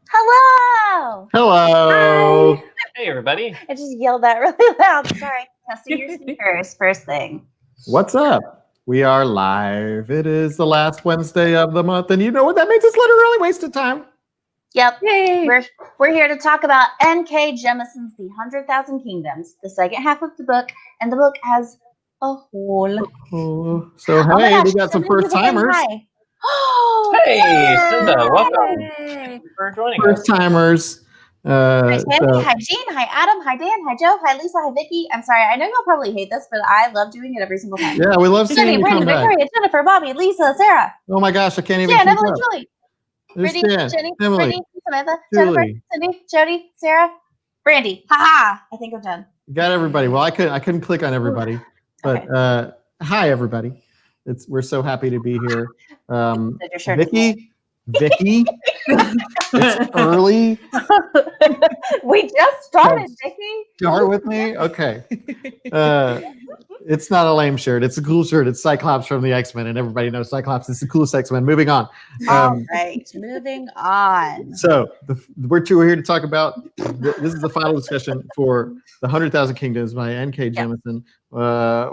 Hello! Hello! Hi. Hey, everybody. I just yelled that really loud. Sorry. Testing your speakers, first thing. What's up? We are live. It is the last Wednesday of the month, and you know what that means? It's literally wasted time. Yep. Yay! We're here to talk about N.K. Jemisin's The 100,000 Kingdoms, the second half of the book, and the book as a whole. Oh, so, Oh my hey, gosh, we got some somebody first-timers. hi. Hey, Cinda, welcome. Yay! Thank you for joining us. First-timers. Hi, Tammy. Hi, Jean. Hi, Adam. Hi, Dan. Hi, Joe. Hi, Lisa. Hi, Vicky. I'm sorry. I know you'll probably hate this, but I love doing it every single time. Yeah, we love seeing Jenny, you Brandy, come back. Victoria, Jennifer, Bobby, Lisa, Sarah. Oh my gosh, I can't even Jan, keep Emily, up. Julie. There's Brittany, Jan, Jenny, Emily, Brittany, Samantha, Jennifer, Julie. Cindy, Jody, Sarah, Brandy. Ha! I think I'm done. Got everybody. Well, I couldn't click on everybody, but hi everybody. We're so happy to be here. Vicky, it's early. We just started, Vicky. Start with me, okay. It's not a lame shirt. It's a cool shirt. It's Cyclops from the X-Men, and everybody knows Cyclops is the coolest X-Men. Moving on. All right, moving on. So we're here to talk about. This is the final discussion for the 100,000 Kingdoms by N.K. Jemisin.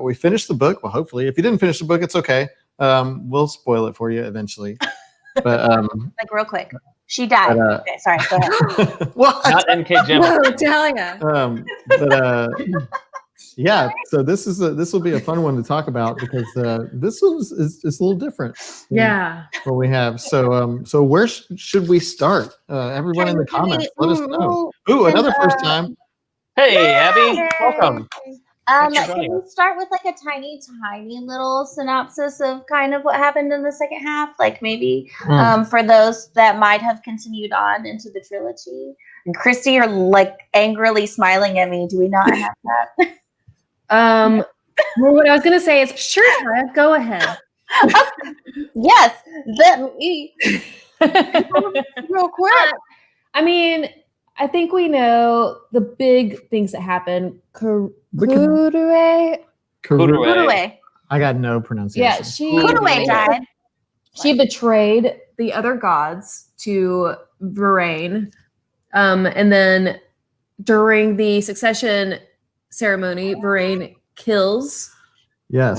We finished the book. Well, hopefully, if you didn't finish the book, it's okay. We'll spoil it for you eventually. But like real quick, she died. Okay, sorry. Go ahead. What? Not N.K. Jemisin. Whoa, Talia. Yeah. So this will be a fun one to talk about because this is a little different. Yeah. What we have. So where should we start? Everyone in the comments, let us know. Ooh, another first time. Hey, Abby, welcome. Can we start with like a tiny little synopsis of kind of what happened in the second half? Like maybe for those that might have continued on into the trilogy. And Christy, you're like angrily smiling at me. Do we not have that? Well, what I was gonna say is, sure, Tara, go ahead. Yes, let me. Real quick. I mean, I think we know the big things that happened. Kudue. I got no pronunciation. Yeah, Kudue died. She betrayed the other gods to Varain. And then during the succession ceremony, Varain kills. Yes.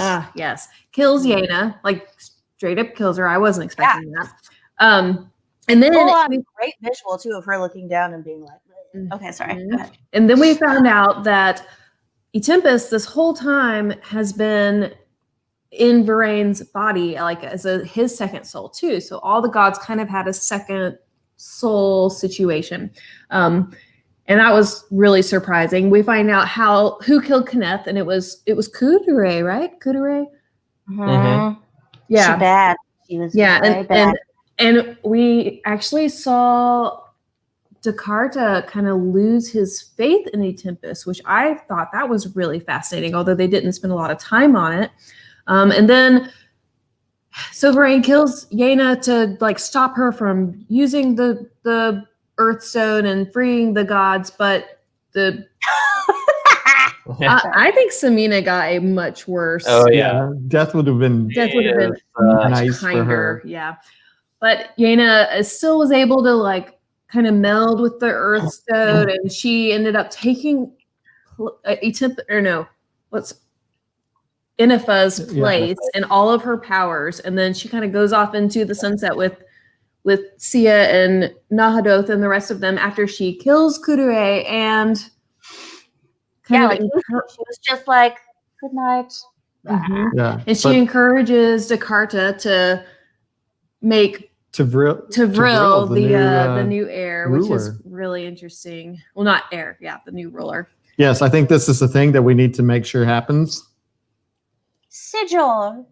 Kills Yeine, like straight up kills her. I wasn't expecting that. And then great visual too of her looking down and being like, okay, sorry. Go ahead. And then we found out that Oedipus this whole time has been in Varain's body, like as his second soul too. So all the gods kind of had a second soul situation. And that was really surprising. We find out who killed Kenneth, and it was Kudure, right? Kudure? Mm-hmm. Yeah. She bad. She was very bad. And we actually saw Descartes kind of lose his faith in Oedipus, which I thought that was really fascinating, although they didn't spend a lot of time on it. And then Varain kills Yeine to like stop her from using the Earth Stone and freeing the gods, but I think Samina got a much worse. Oh yeah, death would have been nice for her. Yeah, but Yeine still was able to like kind of meld with the Earth Stone, and she ended up taking Inifa's place and all of her powers, and then she kind of goes off into the sunset with Sia and Nahadoth and the rest of them after she kills Kudue and she was just like, good night. Mm-hmm. Yeah. And she encourages Descartes to make Vril the new heir, ruler. Which is really interesting. Well, not heir, the new ruler. Yes, I think this is the thing that we need to make sure happens. Sigil.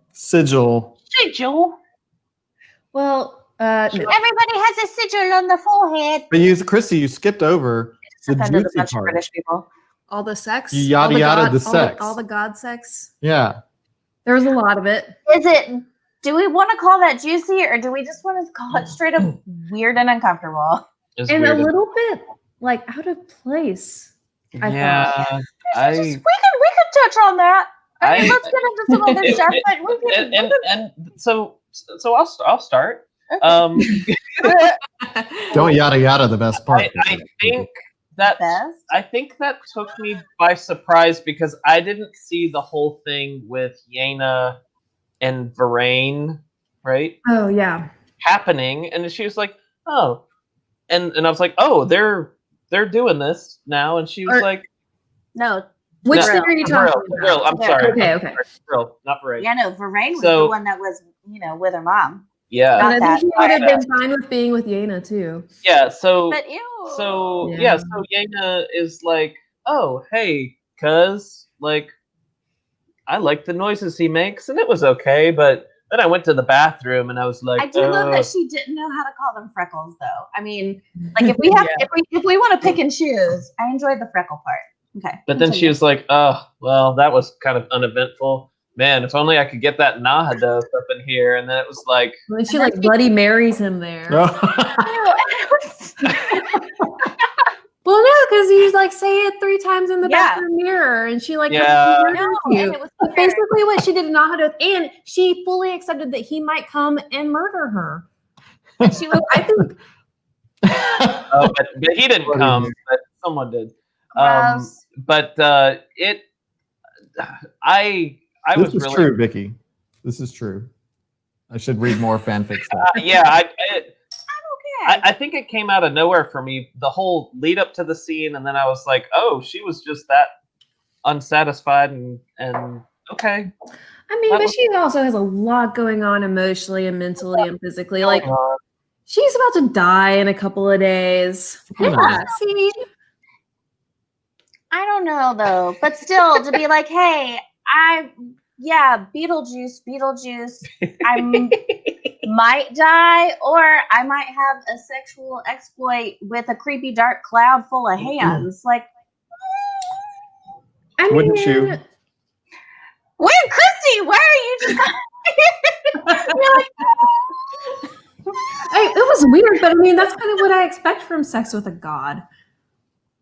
Well, everybody has a sigil on the forehead. But Christy, you skipped over the juicy part. British people. All the sex. The sex. All the god sex. Yeah. There was a lot of it. Do we want to call that juicy, or do we just want to call it straight up weird and uncomfortable? A little bit like out of place. I thought. We could touch on that. Let's get into some other stuff. But so I'll start. Don't yada yada the best part. I think that took me by surprise because I didn't see the whole thing with Yeine and Varane, right? Oh yeah. Happening, and she was like, "Oh," and I was like, "Oh, they're doing this now," and she was like, "No." Which thing are you talking about? Brill, I'm sorry. Okay. Brill, not Varane. Yeah, no, Varane was the one that was, with her mom. Yeah. But I think he would have been fine with being with Yeine too. Yeah, so but ew. So Yeine is like, "Oh, hey, cuz like I like the noises he makes and it was okay, but then I went to the bathroom and I was like, I do love that she didn't know how to call them freckles though. I mean, like if we have if we want to pick and choose, I enjoyed the freckle part. Okay. But then she was like, "Oh, well, that was kind of uneventful. Man, if only I could get that Nahada up in here." And then it was like, well, she like Bloody Marys him there. Well, no, because you like say it 3 times in the bathroom mirror, and she like murders you. But basically, what she did in Nahada, and she fully accepted that he might come and murder her. And she was, I think. but he didn't come, but someone did. But it, I this was is really true, Vicky. This is true. I should read more fanfic stuff. I think it came out of nowhere for me. The whole lead up to the scene, and then I was like, "Oh, she was just that unsatisfied," and okay. I mean, but she also has a lot going on emotionally and mentally and physically. Like, she's about to die in a couple of days. Yeah, see. I don't know though, but still to be like, hey, Beetlejuice, I might die, or I might have a sexual exploit with a creepy dark cloud full of hands. Like, I mean, wouldn't you? Where, Christy? Where are you? It was weird, but I mean, that's kind of what I expect from sex with a god.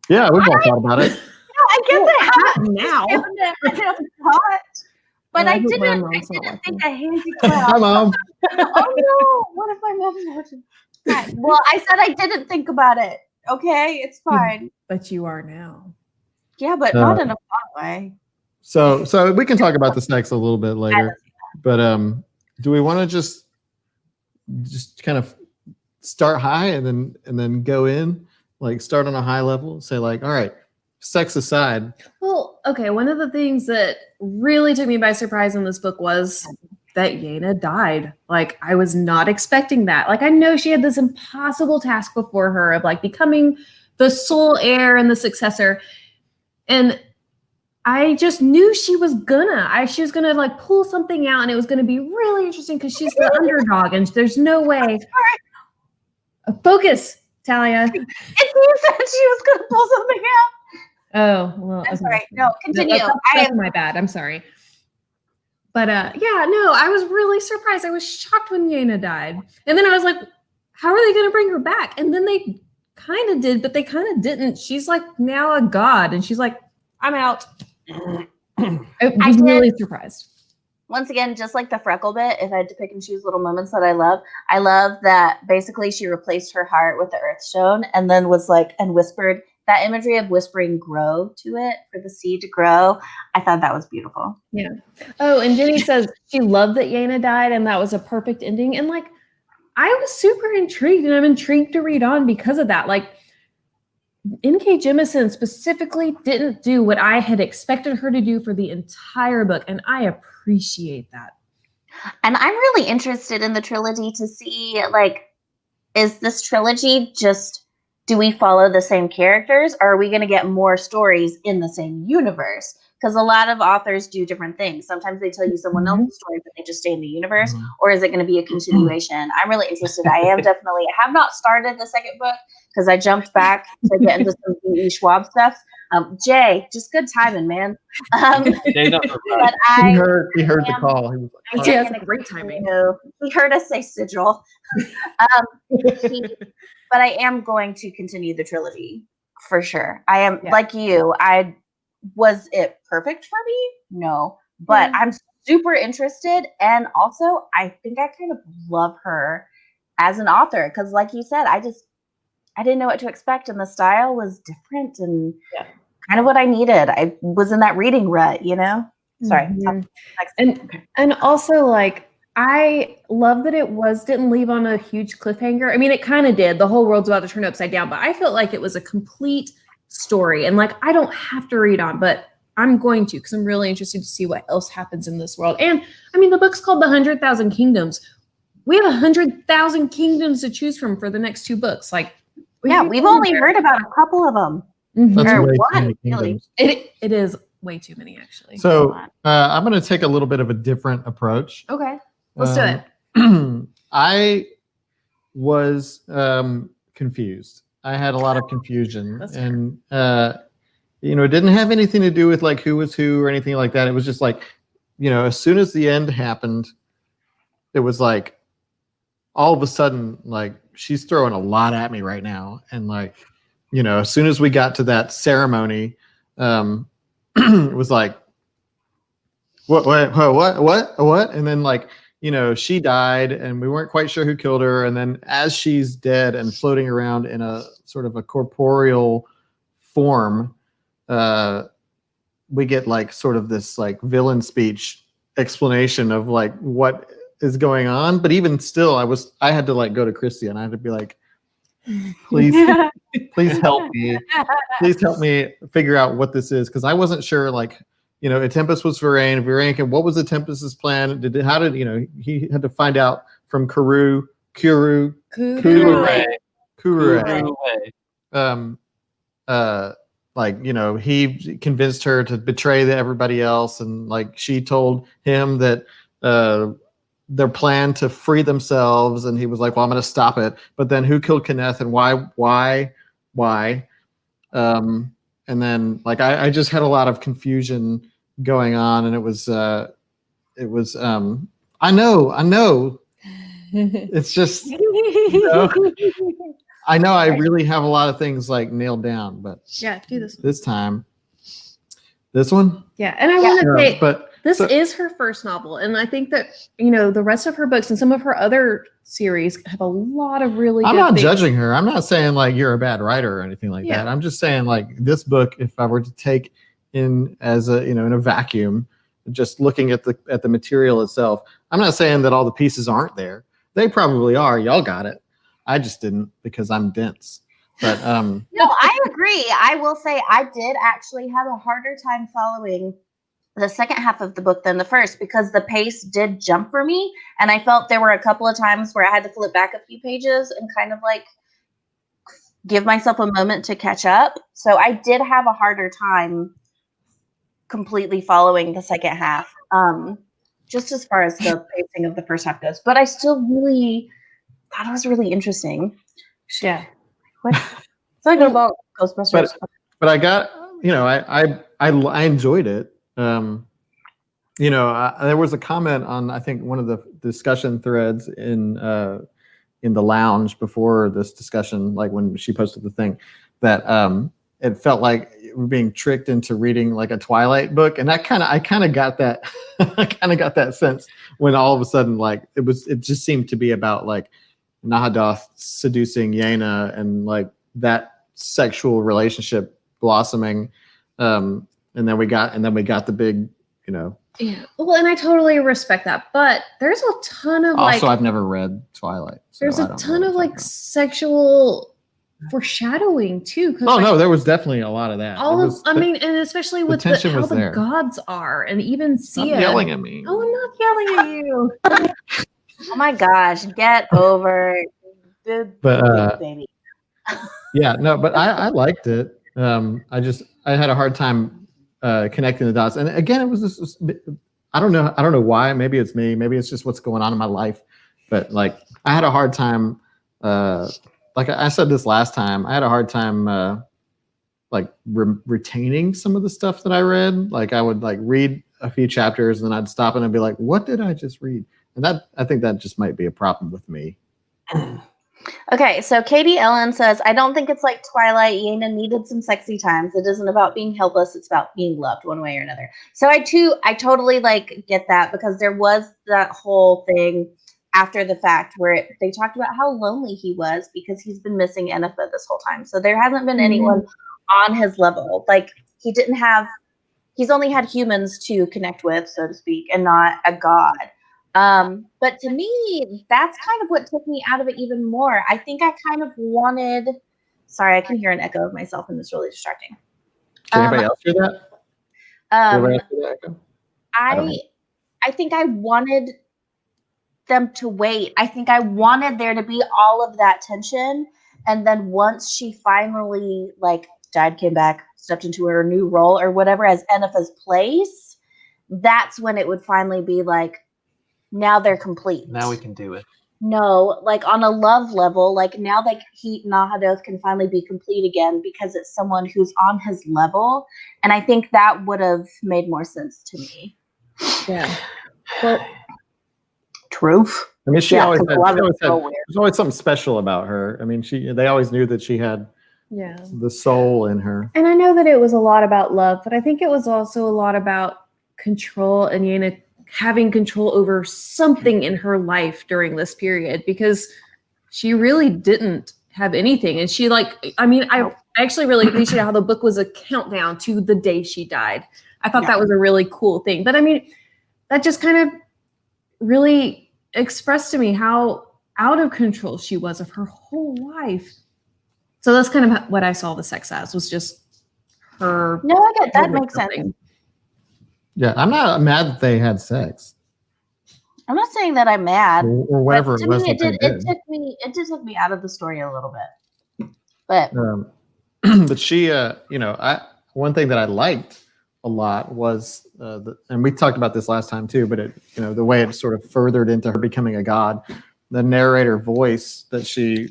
Yeah, we've all thought about it. I guess it happened now. But I didn't think a handy cloud. Hi, Mom. Oh no! What if my mom's watching? Well, I said I didn't think about it. Okay, it's fine. But you are now. Yeah, but not in a fun way. So we can talk about the sex a little bit later. But do we want to just kind of start high and then go in, like start on a high level, say like, all right, sex aside. Well, okay, one of the things that really took me by surprise in this book was that Yeine died. Like, I was not expecting that. Like, I know she had this impossible task before her of like becoming the sole heir and the successor. And I just knew she was gonna like pull something out, and it was gonna be really interesting because she's the underdog, and there's no way. Focus, Talia. It seems that she was gonna pull something out. Oh, well. I'm sorry. No, continue. That's my bad. I'm sorry. But I was really surprised. I was shocked when Yeine died. And then I was like, how are they going to bring her back? And then they kind of did, but they kind of didn't. She's like now a god. And she's like, I'm out. I was really surprised. Once again, just like the freckle bit, if I had to pick and choose little moments that I love that basically she replaced her heart with the Earthstone and then was like, and whispered, that imagery of whispering grow to it for the seed to grow. I thought that was beautiful. Yeah. Oh, and Jenny says she loved that Yeine died and that was a perfect ending. And like, I was super intrigued, and I'm intrigued to read on because of that. Like, N.K. Jemisin specifically didn't do what I had expected her to do for the entire book, and I appreciate that. And I'm really interested in the trilogy to see, like, is this trilogy just, do we follow the same characters, or are we going to get more stories in the same universe? Because a lot of authors do different things. Sometimes they tell you someone else's story, but they just stay in the universe, or is it going to be a continuation? I'm really interested. I have not started the second book because I jumped back to get into some E. Schwab stuff. Jay, just good timing, man. But he heard the call. He was like, yeah, that's great timing. He heard us say sigil. But I am going to continue the trilogy for sure. I am like you. Was it perfect for me? No, but I'm super interested, and also I think I kind of love her as an author, because like you said, I didn't know what to expect, and the style was different and kind of what I needed. I was in that reading rut, you know. Sorry. And also, like, I love that it didn't leave on a huge cliffhanger. I mean, it kind of did. The whole world's about to turn upside down, but I felt like it was a complete story. And like, I don't have to read on, but I'm going to, because I'm really interested to see what else happens in this world. And I mean, the book's called The 100,000 Kingdoms. We have 100,000 kingdoms to choose from for the next 2 books. Like, we've only heard about a couple of them. That's Or way too one, many kingdoms. really. It is way too many, actually. So I'm going to take a little bit of a different approach. Okay, let's do it. I was confused. I had a lot of confusion, and you know, it didn't have anything to do with like who was who or anything like that. It was just like, you know, as soon as the end happened, it was like all of a sudden, like, she's throwing a lot at me right now, and like, you know, as soon as we got to that ceremony, it was like, what? And then, like, you know, she died and we weren't quite sure who killed her. And then as she's dead and floating around in a sort of a corporeal form, we get like sort of this like villain speech explanation of like what is going on. But even still, I had to like go to Christy and I had to be like, please help me. Please help me figure out what this is. Cause I wasn't sure, like, you know, Tempest was Varane, and what was the Tempest's plan? How did, you know, he had to find out from Kuru. Like, you know, he convinced her to betray everybody else. And like, she told him that, their plan to free themselves, and he was like, well, I'm going to stop it. But then who killed Kenneth and why? And then like, I just had a lot of confusion going on, and it was I know it's just, you know, I know I really have a lot of things like nailed down, but do this one. Yeah. And I want to say, but this is her first novel, and I think that, you know, the rest of her books and some of her other series have a lot of really I'm good not things. judging her. I'm not saying like you're a bad writer or anything like that. I'm just saying, like, this book, if I were to take in as a, you know, in a vacuum, just looking at the material itself, I'm not saying that all the pieces aren't there. They probably are. Y'all got it. I just didn't, because I'm dense. But no, I agree. I will say I did actually have a harder time following the second half of the book than the first, because the pace did jump for me, and I felt there were a couple of times where I had to flip back a few pages and kind of like give myself a moment to catch up. So I did have a harder time completely following the second half, just as far as the pacing of the first half goes. But I still really thought it was really interesting. Yeah. What? It's like about Ghostbusters. But I got, you know, I enjoyed it. You know, there was a comment on, I think, one of the discussion threads in the lounge before this discussion, like when she posted the thing, that it felt like we're being tricked into reading like a Twilight book, and I kind of got that I kind of got that sense when all of a sudden, like, it just seemed to be about like Nahadoth seducing Yeine and like that sexual relationship blossoming, and then we got the big, you know. Yeah. Well, and I totally respect that, but there's a ton of also, I've never read Twilight. So there's a ton of like sexual foreshadowing too. Oh, like, no, there was definitely a lot of that. I mean, and especially with how the gods are, and even Sia. Stop yelling at me. Oh, I'm not yelling at you. Oh my gosh, get over it. But baby. Yeah, no, but I liked it. I had a hard time connecting the dots, and again, it was this. I don't know why. Maybe it's me. Maybe it's just what's going on in my life. But like, I had a hard time. Like I said this last time, I had a hard time like retaining some of the stuff that I read. Like, I would like read a few chapters, and then I'd stop and I'd be like, "What did I just read?" And I think that just might be a problem with me. Okay, so Katie Ellen says, I don't think it's like Twilight. Yeine needed some sexy times. It isn't about being helpless. It's about being loved one way or another. So I totally like get that, because there was that whole thing after the fact where they talked about how lonely he was because he's been missing Enifa this whole time. So there hasn't been anyone on his level. Like he's only had humans to connect with, so to speak, and not a god. But to me, that's kind of what took me out of it even more. I think I kind of wanted. Sorry, I can hear an echo of myself, and it's really distracting. Can anybody else hear that? Anybody else hear that echo? I think I wanted them to wait. I think I wanted there to be all of that tension, and then once she finally like died, came back, stepped into her new role or whatever as Enifa's place, that's when it would finally be like, now they're complete. Now we can do it. No, like on a love level, like now that Nahadoth can finally be complete again because it's someone who's on his level, and I think that would have made more sense to me. Yeah. Well, truth. I mean, there's always something special about her. I mean, they always knew that she had the soul in her. And I know that it was a lot about love, but I think it was also a lot about control and Yeine having control over something in her life during this period, because she really didn't have anything. And she I actually really appreciate how the book was a countdown to the day she died. I thought that was a really cool thing. But I mean, that just kind of really expressed to me how out of control she was of her whole life. So that's kind of what I saw the sex as, was just her. No, I get that. Makes sense. Yeah, I'm not mad that they had sex. I'm not saying that I'm mad, or whatever it was. It did take me out of the story a little bit. But but she, one thing that I liked a lot was, and we talked about this last time too, but the way it sort of furthered into her becoming a god, the narrator voice that she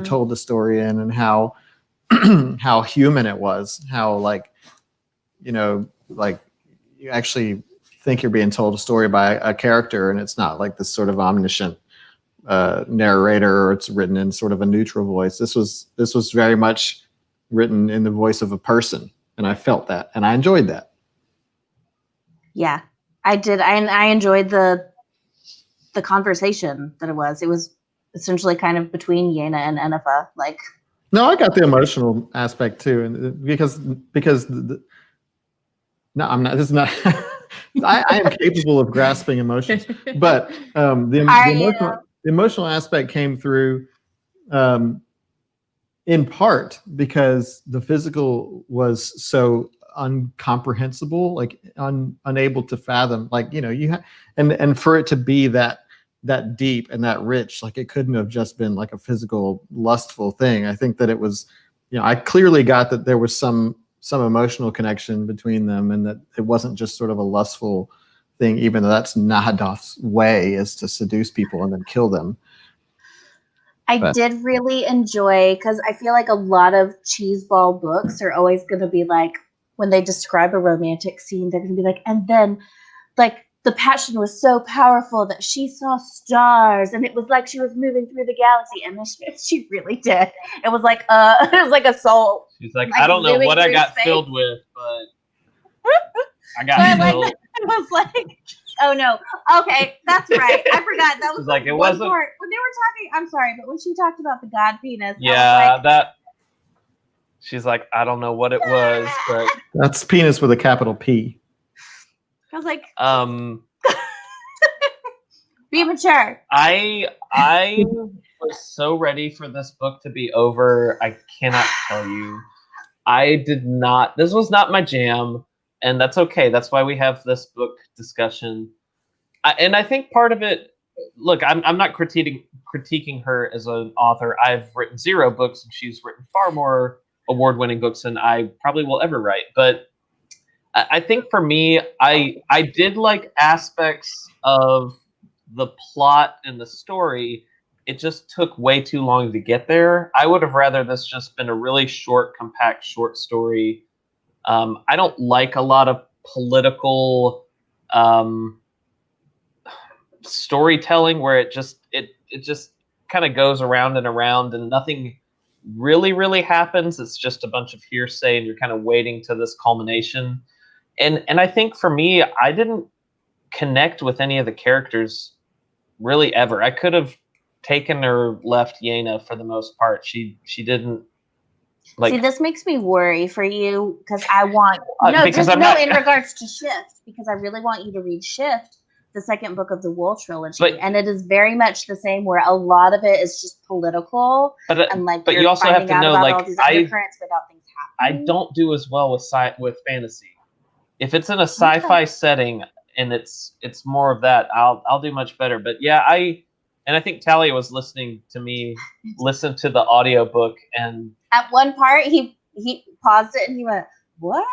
told the story in, and how how human it was, how you actually think you're being told a story by a character, and it's not like this sort of omniscient narrator, or it's written in sort of a neutral voice. This was very much written in the voice of a person, and I felt that, and I enjoyed that. Yeah, I did. I enjoyed the conversation that it was. It was essentially kind of between Yeine and Enifa. No, I got the emotional aspect too, and because no, I'm not. This is not. I am capable of grasping emotions, but the emotional aspect came through in part because the physical was so incomprehensible, unable to fathom. And for it to be that deep and that rich, it couldn't have just been like a physical lustful thing. I think that it was, I clearly got that there was some emotional connection between them, and that it wasn't just sort of a lustful thing, even though that's Nahadoth's way, is to seduce people and then kill them. I did really enjoy, because I feel like a lot of cheeseball books are always going to be like, when they describe a romantic scene, they're going to be like, and then the passion was so powerful that she saw stars, and it was like she was moving through the galaxy, and then she really did. It was like it was like a soul. She's like I don't know what I got filled with, but I got filled. It was like, oh no, okay, that's right. I forgot that was like it wasn't part when they were talking. I'm sorry, but when she talked about the god penis, she's like, I don't know what it was, but that's penis with a capital P. I was like, be mature. I was so ready for this book to be over. I cannot tell you. This was not my jam, and that's okay. That's why we have this book discussion. And I think part of it, look, I'm not critiquing her as an author. I've written 0 books, and she's written far more award-winning books than I probably will ever write. But I think for me, I did like aspects of the plot and the story. It just took way too long to get there. I would have rather this just been a really short, compact, short story. I don't like a lot of political storytelling where it just kind of goes around and around and nothing really happens. It's just a bunch of hearsay, and you're kind of waiting to this culmination. And I think for me, I didn't connect with any of the characters really ever. I could have taken or left Yeine for the most part. She didn't like. See, this makes me worry for you because I want in regards to Shift, because I really want you to read Shift, the second book of the Wool trilogy, and it is very much the same, where a lot of it is just political, and like. But you also have to know, like, all these undercurrents without things happening. I don't do as well with fantasy. If it's in a sci-fi setting and it's more of that, I'll do much better. But yeah, I think Talia was listening to me listen to the audiobook, and at one part he paused it and he went, "What?"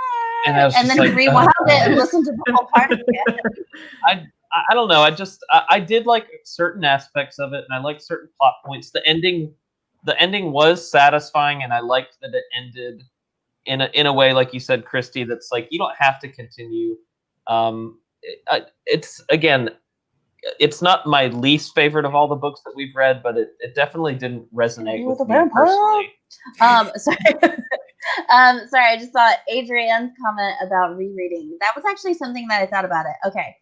And then he rewound it and listened to the whole part again. I don't know. I did like certain aspects of it, and I liked certain plot points. The ending was satisfying, and I liked that it ended in a way, like you said, Christy, that's like, you don't have to continue. It's not my least favorite of all the books that we've read, but it definitely didn't resonate with me personally. Sorry, I just saw Adrienne's comment about rereading. That was actually something that I thought about it. Okay.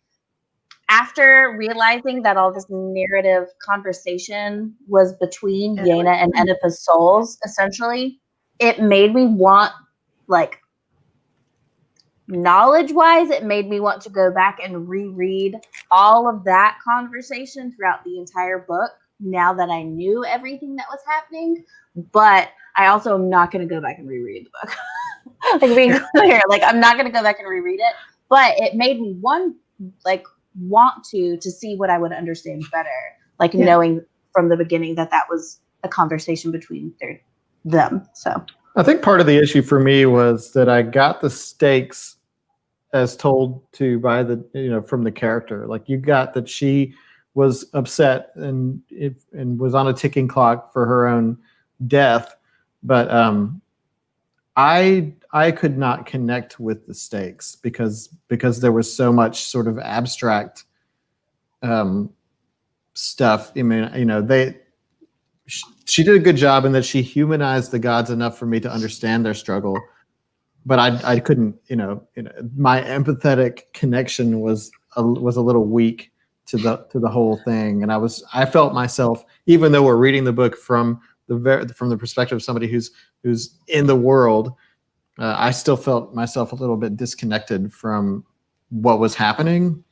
After realizing that all this narrative conversation was between Yeine and Oedipus' souls, essentially, it made me want, like, knowledge-wise, it made me want to go back and reread all of that conversation throughout the entire book, now that I knew everything that was happening. But I also am not going to go back and reread the book. Like, being clear, like, I'm not going to go back and reread it. But it made me want to see what I would understand better, like, knowing from the beginning that was a conversation between them. So I think part of the issue for me was that I got the stakes as told to by from the character. Like, you got that she was upset and was on a ticking clock for her own death, but I could not connect with the stakes because there was so much sort of abstract stuff. I mean, she did a good job in that she humanized the gods enough for me to understand their struggle, but I couldn't. My empathetic connection was a little weak to the whole thing, and I felt myself, even though we're reading the book from the perspective of somebody who's in the world, I still felt myself a little bit disconnected from what was happening.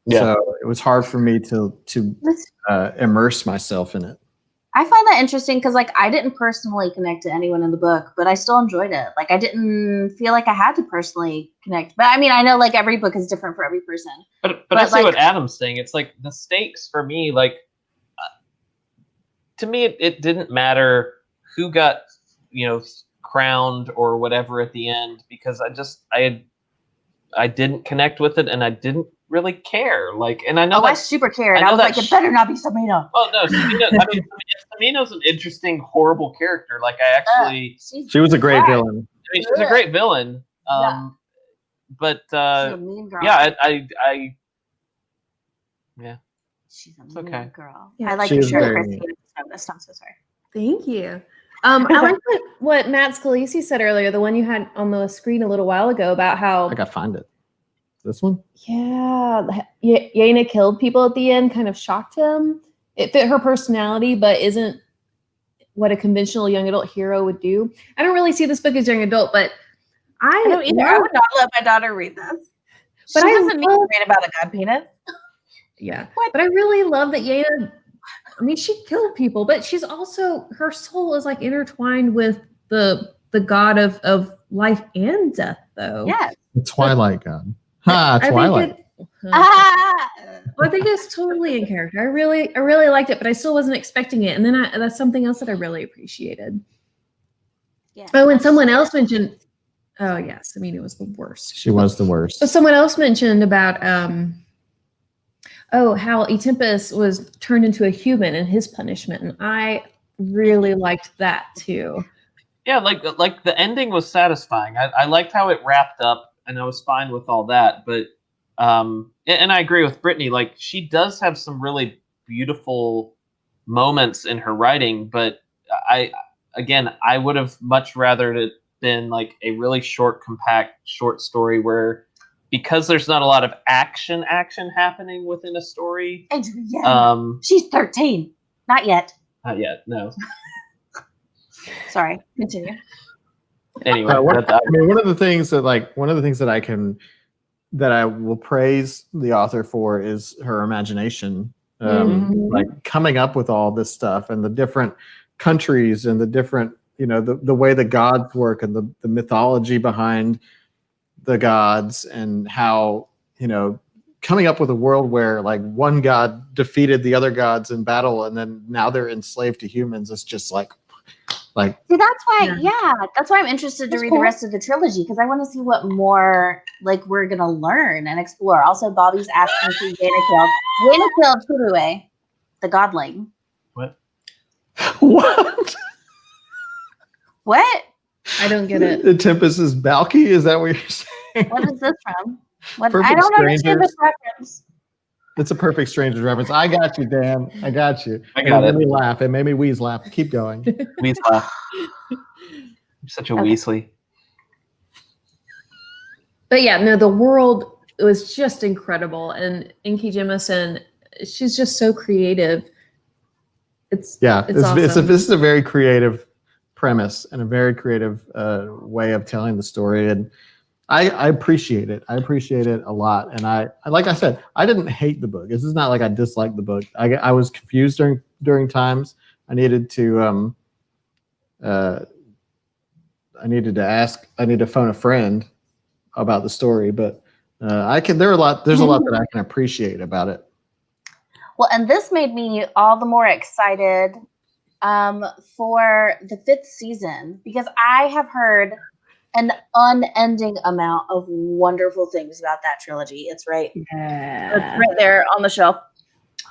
Yeah. So it was hard for me to immerse myself in it. I find that interesting because, like, I didn't personally connect to anyone in the book, but I still enjoyed it. Like, I didn't feel like I had to personally connect. But I mean, I know, like, every book is different for every person. But I see, like, what Adam's saying. It's like the stakes for me, like, to me, it didn't matter who got, crowned or whatever at the end, because I didn't connect with it, and I didn't really care. Like, and I know I super cared. I was like, it better not be Samina. Oh no, Samina. I mean, Samina's an interesting, horrible character. Like, I actually, she was a great villain. I mean, she's a great villain. But she's a mean girl. Yeah, I yeah. She's a mean girl. Yeah, I like your shirt, Christy. I'm so sorry. Thank you. I like what Matt Scalisi said earlier, the one you had on the screen a little while ago, about how I gotta find it. This one? Yeah. Yeine killed people at the end, kind of shocked him. It fit her personality, but isn't what a conventional young adult hero would do. I don't really see this book as young adult, but I don't either. I would not let my daughter read this. But she doesn't need to read about a god penis. Yeah. What? But I really love that Yeine, I mean, she killed people, but she's also, her soul is like intertwined with the god of life and death, though. Yes. The Twilight God. Twilight. I think it's totally in character. I really liked it, but I still wasn't expecting it. And then that's something else that I really appreciated. Yeah. Oh, and someone else mentioned, oh yes, I mean, it was the worst. She was the worst. So someone else mentioned about how Oedipus was turned into a human and his punishment, and I really liked that too. Yeah, like the ending was satisfying. I liked how it wrapped up, and I was fine with all that. But and I agree with Brittany. Like, she does have some really beautiful moments in her writing, but I would have much rather it been like a really short, compact, short story where, because there's not a lot of action happening within a story. She's 13. Not yet. Not yet, no. Sorry, continue. Anyway, one of the things that I will praise the author for is her imagination, like coming up with all this stuff and the different countries and the different, the way the gods work and the mythology behind the gods, and how, coming up with a world where like one god defeated the other gods in battle and then now they're enslaved to humans. It's just like see, that's why I'm interested to read the rest of the trilogy, because I want to see what more like we're gonna learn and explore. Also, Bobby's asking who Yeine killed Turue, the godling. What? What? I don't get it. The Tempest is Balky? Is that what you're saying? What is this from? What? Perfect I don't understand Strangers. this reference. It's a Perfect Strangers reference. I got you, Dan. I got you. I got it. it. Made me laugh. It made me wheeze laugh. Keep going. Weasley. You're such a Weasley. But yeah, no, the world was just incredible, and Inky Jemisin, she's just so creative. It's awesome. This is a very creative premise and a very creative way of telling the story, and I appreciate it. I appreciate it a lot, and I like I said, I didn't hate the book. This is not like I disliked the book. I was confused during times. I needed to phone a friend about the story, but there's a lot that I can appreciate about it. Well, and this made me all the more excited for the 5th season, because I have heard an unending amount of wonderful things about that trilogy. It's right there on the shelf.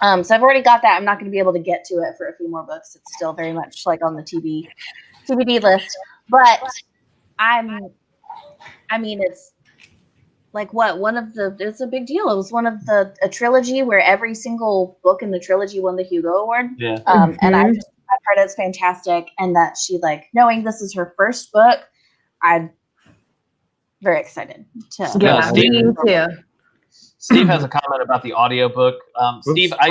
So I've already got that. I'm not going to be able to get to it for a few more books. It's still very much like on the TBD list. But it's like it's a big deal. It was a trilogy where every single book in the trilogy won the Hugo Award. Yeah. And I've heard it's fantastic, and that she, like, knowing this is her first book, I'm very excited to. Yeah, me too. Steve has a comment about the audiobook. Steve, I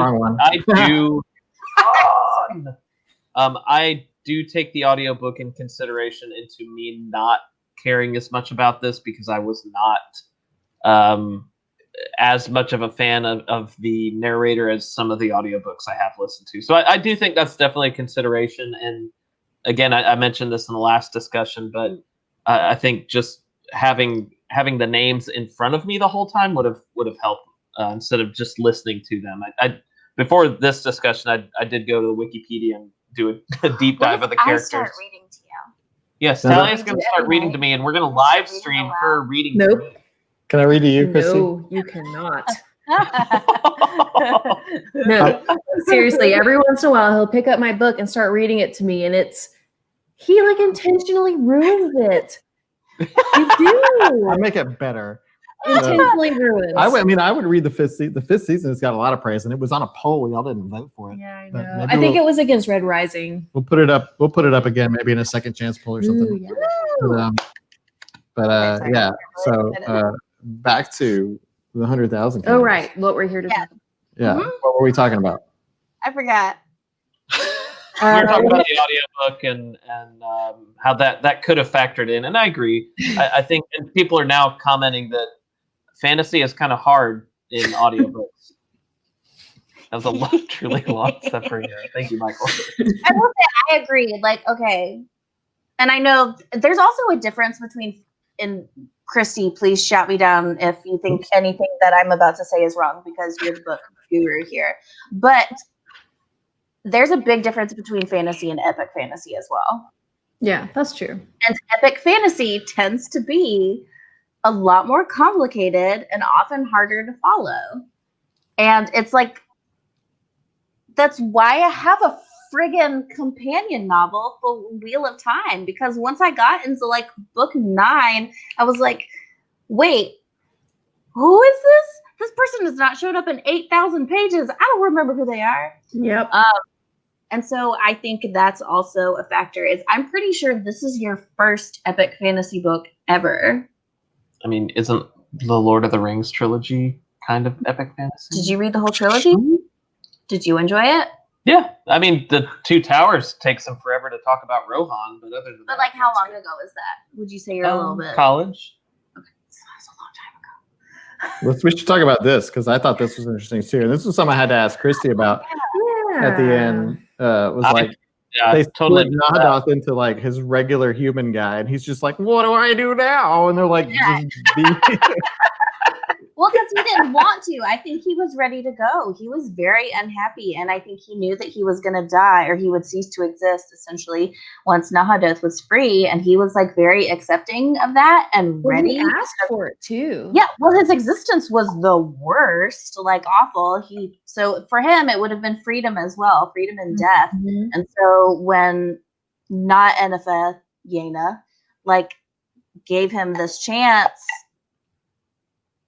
do take the audiobook in consideration into me not caring as much about this, because I was not as much of a fan of the narrator as some of the audiobooks I have listened to. So I do think that's definitely a consideration. And again, I mentioned this in the last discussion, but I think just having the names in front of me the whole time would have helped instead of just listening to them. Before this discussion, I did go to the Wikipedia and do a deep dive of the characters. I start reading to you. Yes, Talia's going to start reading to me, and we're going to live stream her reading to me. Can I read to you, Chrissy? No, you cannot. No, seriously, every once in a while he'll pick up my book and start reading it to me, and he like intentionally ruins it. You do. I make it better. Intentionally ruins. I would read the 5th season. The 5th season has got a lot of praise, and it was on a poll. Y'all didn't vote for it. Yeah, I know. I think it was against Red Rising. We'll put it up. We'll put it up again, maybe in a second chance poll or something. Ooh, yeah. But yeah. So back to the 100,000. Oh, right. What we're here to talk about. Yeah. What were we talking about? I forgot. We were talking about the audiobook and how that could have factored in, and I agree. I think and people are now commenting that fantasy is kind of hard in audiobooks. That was a truly long suffering here. Thank you, Michael. I will say I agree. Like, okay, and I know there's also a difference between. And Christy, please shout me down if you think anything that I'm about to say is wrong, because you're the book guru here. But there's a big difference between fantasy and epic fantasy as well. Yeah, that's true. And epic fantasy tends to be a lot more complicated and often harder to follow. And it's like, that's why I have a friggin' companion novel for Wheel of Time, because once I got into like book 9, I was like, wait, who is this? This person has not showed up in 8,000 pages. I don't remember who they are. Yep. And so I think that's also a factor. Is I'm pretty sure this is your first epic fantasy book ever. I mean, isn't the Lord of the Rings trilogy kind of epic fantasy. Did you read the whole trilogy? Did you enjoy it? Yeah, I mean, the Two Towers takes them forever to talk about Rohan, but other than But that, like, how that's long good. ago was that? Would you say you're a little bit? College. Okay, so that was a long time ago. We should talk about this because I thought this was interesting too. And this was something I had to ask Christy about at the end. Was like they totally split Nahadath into like his regular human guy, and he's just like, "What do I do now?" And they're like, Yeah. "Just be." Well, because he didn't want to. I think he was ready to go. He was very unhappy, and I think he knew that he was going to die or he would cease to exist, essentially, once Nahadath was free. And he was like very accepting of that and ready. He asked for it too. Yeah, well, his existence was the worst, like awful. So for him, it would have been freedom as well, freedom and death. Mhm. And so when not Enifeth, Yeine, like gave him this chance.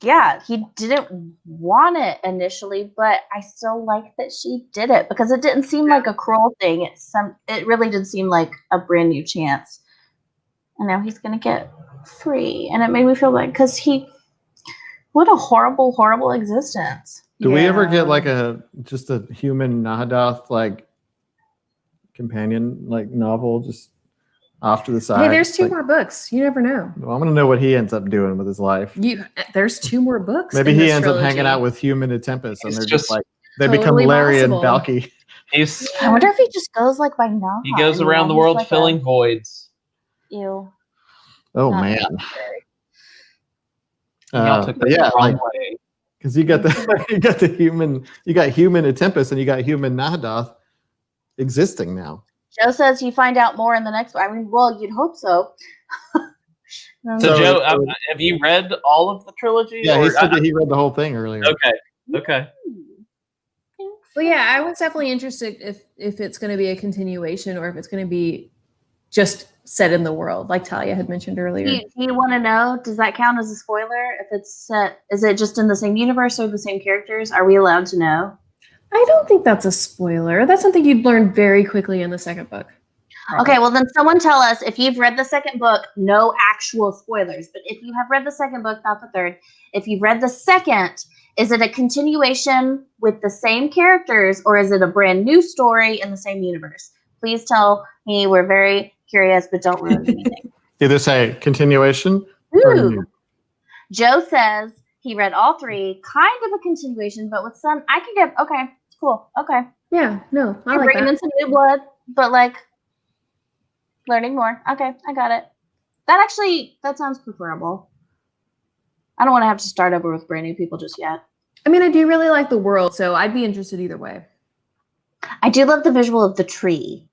Yeah, he didn't want it initially, but I still like that she did it because it didn't seem like a cruel thing. It really did seem like a brand new chance. And now he's gonna get free, and it made me feel like what a horrible, horrible existence. Do we ever get like just a human Nahadath like companion like novel just off to the side? Hey, there's two more books. You never know. Well, I'm gonna know what he ends up doing with his life. There's two more books. Maybe in he this ends trilogy. up hanging out with Human and Tempest, and It's they're just just like they totally become Larry possible. and Balky. I wonder if he just goes like by now. He goes around the world filling voids. Ew. Oh Not man. necessary. Y'all took But it yeah, the wrong like way. because you got Human and Tempest, and you got Human Nahadath existing now. Joe says you find out more in the next one. I mean, well, you'd hope so. So Joe, have you read all of the trilogy? Yeah, or, he said that he read the whole thing earlier. Okay. Well, yeah, I was definitely interested if it's going to be a continuation or if it's going to be just set in the world, like Talia had mentioned earlier. Do you want to know? Does that count as a spoiler? If it's set, is it just in the same universe or the same characters? Are we allowed to know? I don't think that's a spoiler. That's something you'd learn very quickly in the second book. Okay, well then someone tell us if you've read the second book, no actual spoilers. But if you have read the second book, not the third, if you've read the second, is it a continuation with the same characters or is it a brand new story in the same universe? Please tell me. We're very curious, but don't ruin anything. Either say continuation or Ooh. new. Joe says he read all three, kind of a continuation, but with some, I can get, okay, cool, okay. Yeah, no, I You're like bringing that. in some new blood, but like learning more. Okay, I got it. That sounds preferable. I don't want to have to start over with brand new people just yet. I mean, I do really like the world, so I'd be interested either way. I do love the visual of the tree.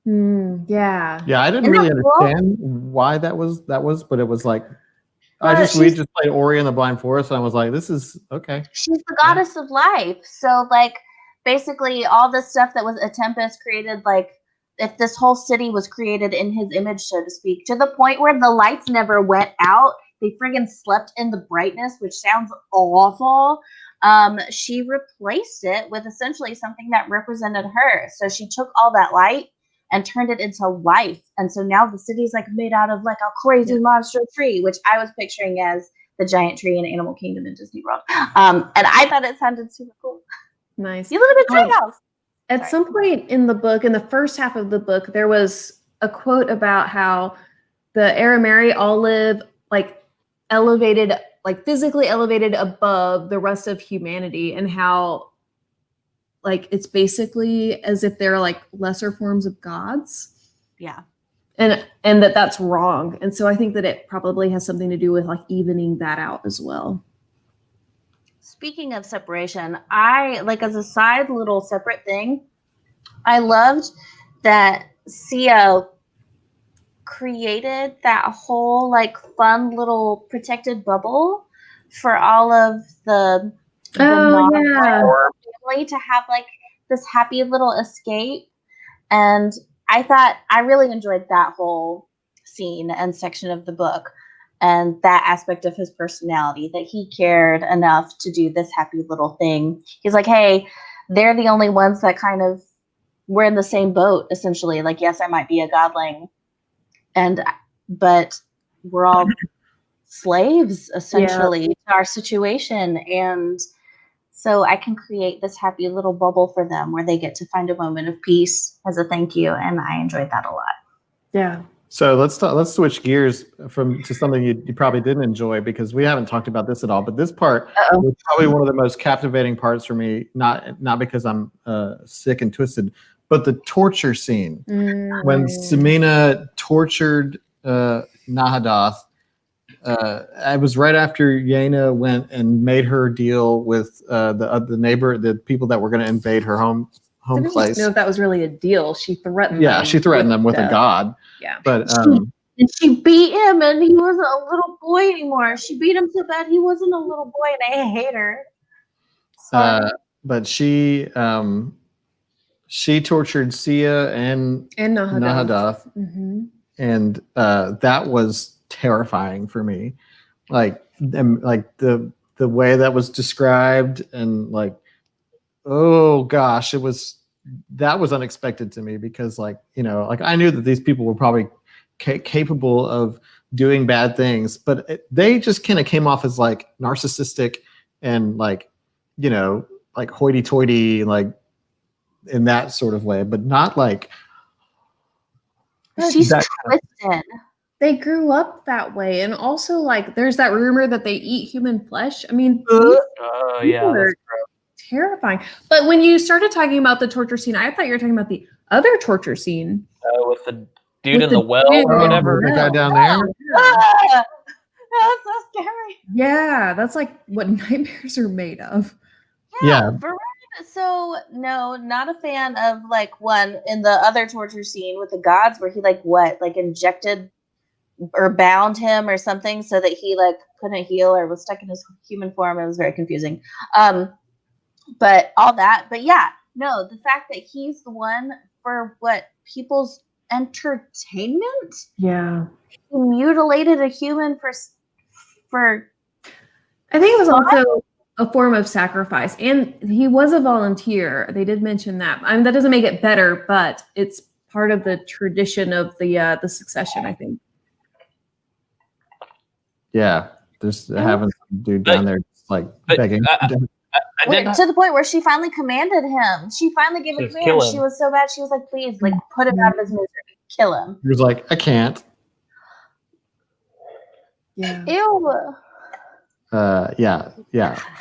Yeah. Yeah, I didn't Isn't really that cool? understand why that was, but it was like Well, we just played Ori and the Blind Forest, and I was like, this is okay. She's the goddess of life. So like basically all this stuff that was a Tempest created, like if this whole city was created in his image, so to speak, to the point where the lights never went out. They friggin' slept in the brightness, which sounds awful. She replaced it with essentially something that represented her. So she took all that light and turned it into life. And so now the city's like made out of like a crazy monster tree, which I was picturing as the giant tree in Animal Kingdom in Disney World. And I thought it sounded super cool. Nice. You live in a treehouse. At some point in the book, in the first half of the book, there was a quote about how the Arameri all live like elevated, like physically elevated above the rest of humanity, and how like it's basically as if they're like lesser forms of gods. Yeah. And that's wrong. And so I think that it probably has something to do with like evening that out as well. Speaking of separation, I like as a side little separate thing, I loved that Sia created that whole like fun little protected bubble for all of the family to have like this happy little escape. And I thought I really enjoyed that whole scene and section of the book and that aspect of his personality, that he cared enough to do this happy little thing. He's like, hey, they're the only ones that kind of were in the same boat, essentially. Like, yes, I might be a godling, but we're all slaves essentially to our situation, and so I can create this happy little bubble for them where they get to find a moment of peace as a thank you, and I enjoyed that a lot. Yeah. So let's switch gears to something you probably didn't enjoy, because we haven't talked about this at all. But this part was probably one of the most captivating parts for me. Not because I'm sick and twisted, but the torture scene when Semina tortured Nahadoth. It was right after Yeine went and made her deal with the people that were going to invade her home place. No, if that was really a deal. She threatened them. Yeah, she threatened them with a god. Yeah. But she beat him, and he wasn't a little boy anymore. She beat him so bad he wasn't a little boy, and I hate her. But she tortured Sia and Nahadoth. And that was terrifying for me. Like the way that was described, and like, oh gosh, that was unexpected to me, because like I knew that these people were probably capable of doing bad things, but they just kind of came off as like narcissistic and like like hoity-toity, like in that sort of way, but not like she's twisted. They grew up that way, and also like there's that rumor that they eat human flesh. I mean, that's terrifying. But when you started talking about the torture scene, I thought you were talking about the other torture scene with the dude in the well or whatever. The guy down there. That's so scary. Yeah, that's like what nightmares are made of. Yeah. So no, not a fan of like one in the other torture scene with the gods where he like injected or bound him or something so that he like couldn't heal or was stuck in his human form. It was very confusing. But all that, but yeah, no, the fact that he's the one for what people's entertainment. Yeah. He mutilated a human for I think it was also a form of sacrifice, and he was a volunteer. They did mention that. I mean, that doesn't make it better, but it's part of the tradition of the succession, I think. Yeah, there's having some dude down there just like begging. To the point where she finally commanded him. She finally gave a command. She was so bad. She was like, "Please, like, put him out of his misery. Kill him." He was like, "I can't." Yeah. Ew. Yeah.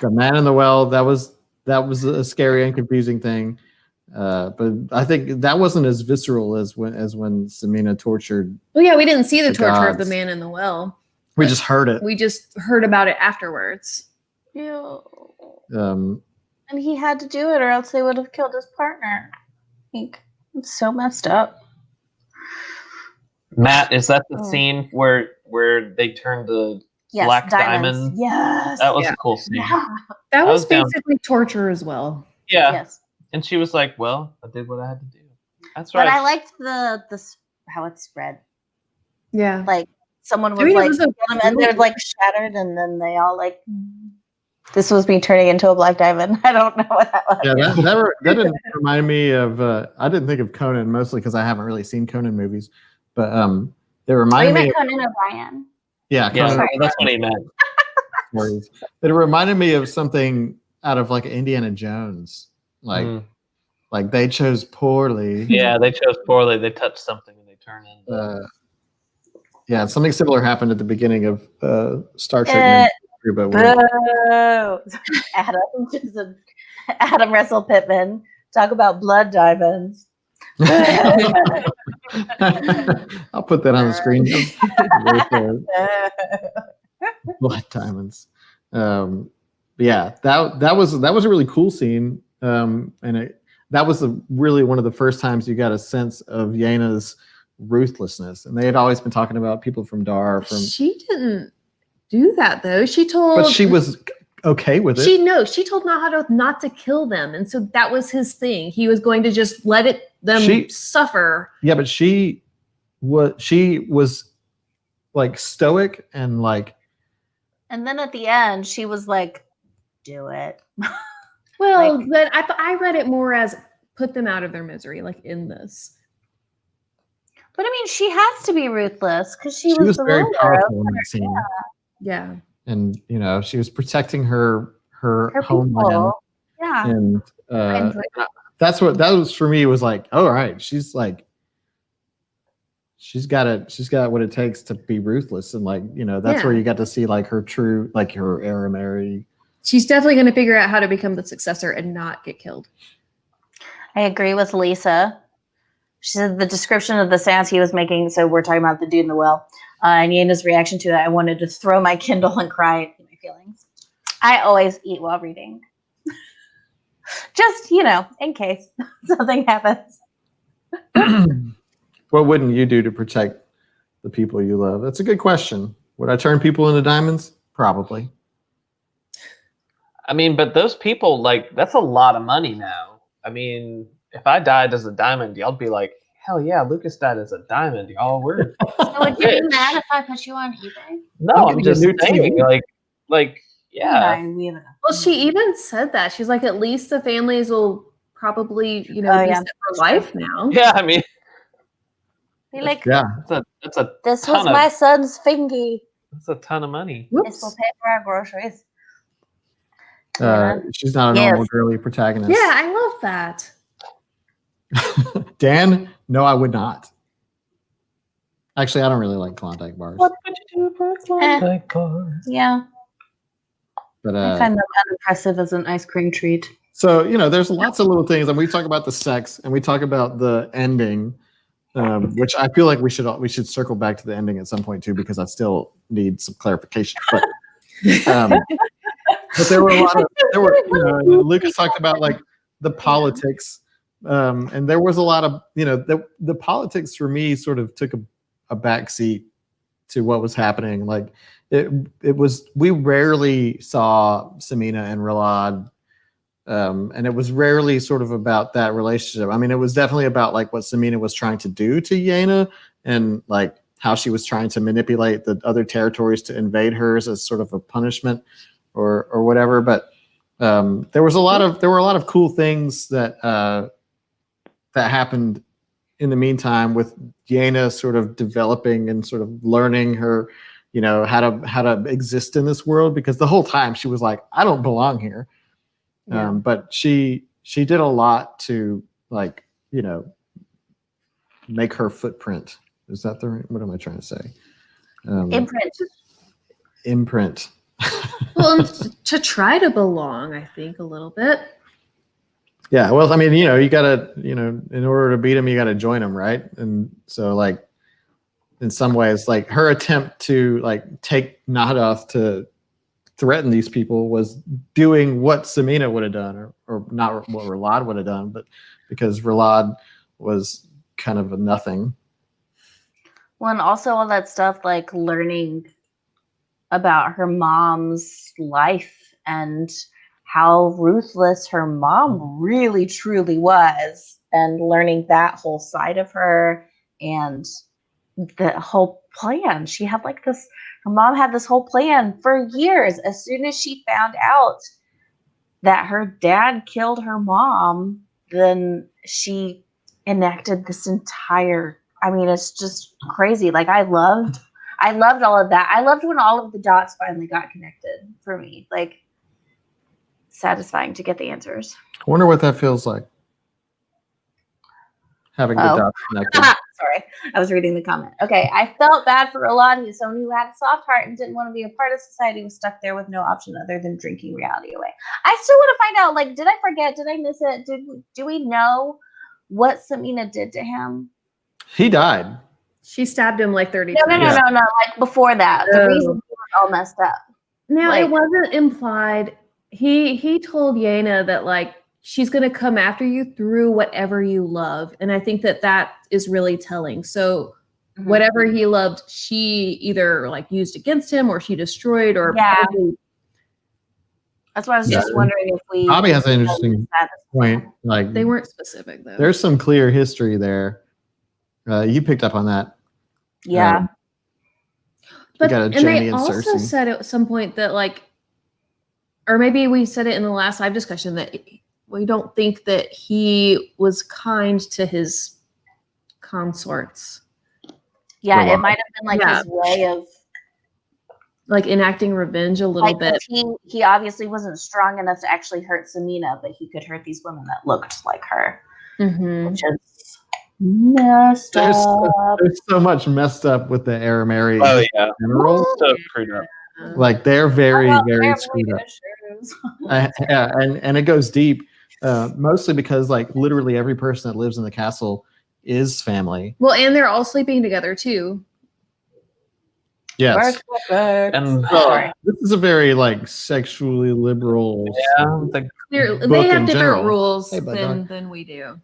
The man in the well. That was a scary and confusing thing. But I think that wasn't as visceral as when Semina tortured. Well, yeah, we didn't see the torture gods. of the man in the well. We just heard it. We just heard about it afterwards. Ew. And he had to do it, or else they would have killed his partner. It's so messed up. Matt, is that the scene where they turned the black diamond? Yes. That was a cool scene. Yeah. That was basically torture as well. Yeah. Yes. And she was like, "Well, I did what I had to do." That's right. But I liked the how it spread. Yeah. Like someone was and they're like shattered, and then they all like. This was me turning into a black diamond. I don't know what that was. Yeah, that didn't remind me of. I didn't think of Conan, mostly because I haven't really seen Conan movies, but it reminded me. Conan O'Brien. Yeah, Conan that's what he meant. It reminded me of something out of like Indiana Jones, like they chose poorly. Yeah, they chose poorly. They touched something and they turned into. Yeah, something similar happened at the beginning of Star Trek. Adam Russell Pittman talk about blood diamonds. I'll put that on the screen. Blood diamonds. But yeah, that was a really cool scene, and that was really one of the first times you got a sense of Yeine's ruthlessness, and they had always been talking about people from Dar. She didn't do that though. She told, but she was okay with it. She told Nahadoth not to kill them, and so that was his thing. He was going to just let them suffer. Yeah, but she was like stoic and like. And then at the end, she was like, "Do it." Well, but I read it more as put them out of their misery, like in this. But I mean, she has to be ruthless because she was the very ruler. powerful in that scene. Yeah. And she was protecting her homeland. People. Yeah. And I enjoyed that was for me, was like, all right, she's got what it takes to be ruthless. And that's where you got to see her true, her Aramary. She's definitely going to figure out how to become the successor and not get killed. I agree with Lisa. She said the description of the sounds he was making. So we're talking about the dude in the well. And Yena's reaction to it, I wanted to throw my Kindle and cry at my feelings. I always eat while reading. Just, in case something happens. What wouldn't you do to protect the people you love? That's a good question. Would I turn people into diamonds? Probably. I mean, but those people, that's a lot of money now. I mean, if I died as a diamond, y'all be like, hell yeah, Lucas died as a diamond, y'all. We're So would you be mad if I put you on eBay? no, I'm just saying, yeah. Well, she even said that. She's like, at least the families will probably, be set for life now. Yeah, I mean, be like, yeah, that's a this was my son's fingy. That's a ton of money. This will pay for our groceries. She's not a normal girly protagonist. Yeah, I love that. Dan, no, I would not. Actually, I don't really like Klondike bars. What would you do for a Klondike bar? Yeah. But I find them unimpressive as an ice cream treat. So, there's lots of little things, and we talk about the sex, and we talk about the ending, which I feel like we should circle back to the ending at some point too, because I still need some clarification. But but there were Lucas talked about the politics, and there was a lot of the politics for me sort of took a backseat to what was happening. It was, we rarely saw Samina and Ralad, and it was rarely sort of about that relationship. I mean, it was definitely about what Samina was trying to do to Yeine, and how she was trying to manipulate the other territories to invade hers as sort of a punishment or whatever. But there were a lot of cool things that happened in the meantime, with Yeine sort of developing and sort of learning her, how to exist in this world, because the whole time she was like, I don't belong here. Yeah. But she did a lot to make her footprint. Is that what am I trying to say? Imprint. Well, to try to belong, I think a little bit. Yeah, well, I mean, you gotta, in order to beat them, you gotta join them, right? And so, in some ways, her attempt to take Nahdoth to threaten these people was doing what Samina would have done, or not what Ralad would have done, but because Ralad was kind of a nothing. Well, and also all that stuff, learning about her mom's life and how ruthless her mom really truly was, and learning that whole side of her and the whole plan. She had her mom had this whole plan for years. As soon as she found out that her dad killed her mom, then she enacted this entire, it's just crazy. I loved all of that. I loved when all of the dots finally got connected for me. Satisfying to get the answers. I wonder what that feels like. Having the dots connected. Sorry, I was reading the comment. Okay, I felt bad for Ralad. He's someone who had a soft heart and didn't want to be a part of society, was stuck there with no option other than drinking reality away. I still want to find out, did I forget? Did I miss it? Do we know what Samina did to him? He died. She stabbed him 30 times. No. Before that. The reason he was all messed up. Now, it wasn't implied. He told Yeine that, she's going to come after you through whatever you love. And I think that is really telling. So whatever he loved, she either used against him, or she destroyed, or probably. That's why I was just wondering if we. Bobby has an interesting point. They weren't specific though. There's some clear history there. You picked up on that. Yeah. But they also said at some point that or maybe we said it in the last live discussion, that we don't think that he was kind to his consorts. Yeah, it might have been his way of like enacting revenge a little bit. He obviously wasn't strong enough to actually hurt Samina, but he could hurt these women that looked like her. Which is messed up. There's so much messed up with the Arameri in general. So screwed up. Like they're very screwed up. Yeah, and it goes deep, mostly because like literally every person that lives in the castle is family. Well, and they're all sleeping together too. Yes. And this is a very like sexually liberal. They have different rules than we do.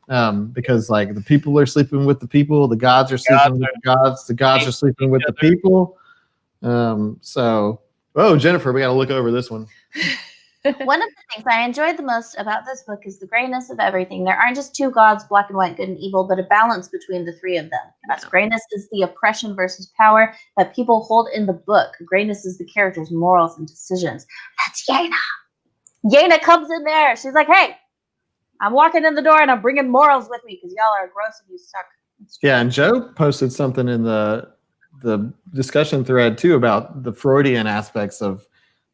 Because like the people are sleeping with the people, the gods are sleeping with the gods are sleeping with the people. So, Jennifer, we got to look over this one. One of the things I enjoyed the most about this book is the grayness of everything. There aren't just two gods, black and white, good and evil, but a balance between the three of them. That's grayness is the oppression versus power that people hold in the book. Grayness is the characters' morals and decisions. That's Yeine. Yeine comes in there. She's like, hey, I'm walking in the door and I'm bringing morals with me because y'all are gross and you suck. Yeah, and Joe posted something in the discussion thread too about the Freudian aspects of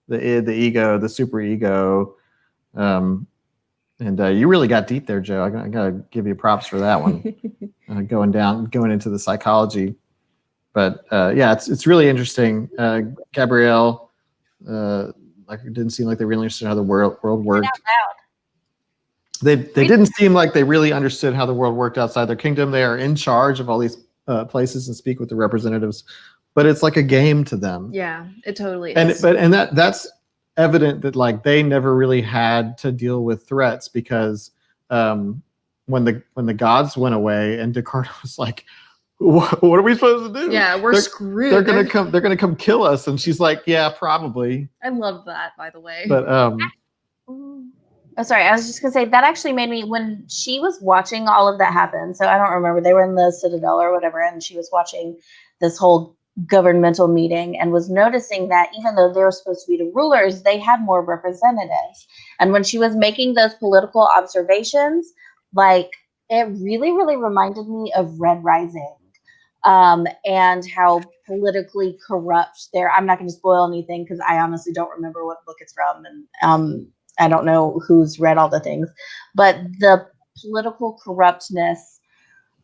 the id, the ego, the superego, and you really got deep there, Joe. I gotta give you props for that one. Going into the psychology, but yeah, it's really interesting. Gabrielle, like it didn't seem like they really understood how the world worked. They didn't seem like they really understood how the world worked outside their kingdom. They are in charge of all these places and speak with the representatives. But it's like a game to them. Yeah, it totally is. And that's evident that like they never really had to deal with threats because when the gods went away and Descartes was like, what are we supposed to do? Yeah, we're screwed. They're gonna come kill us. And she's like, yeah, probably. I love that, by the way. But sorry, I was just gonna say that actually made me, when she was watching all of that happen, so I don't remember, they were in the Citadel or whatever, and she was watching this whole governmental meeting and was noticing that even though they were supposed to be the rulers, they had more representatives. And when she was making those political observations, like it really, really reminded me of Red Rising, and how politically corrupt I'm not going to spoil anything because I honestly don't remember what book it's from, and I don't know who's read all the things, but the political corruptness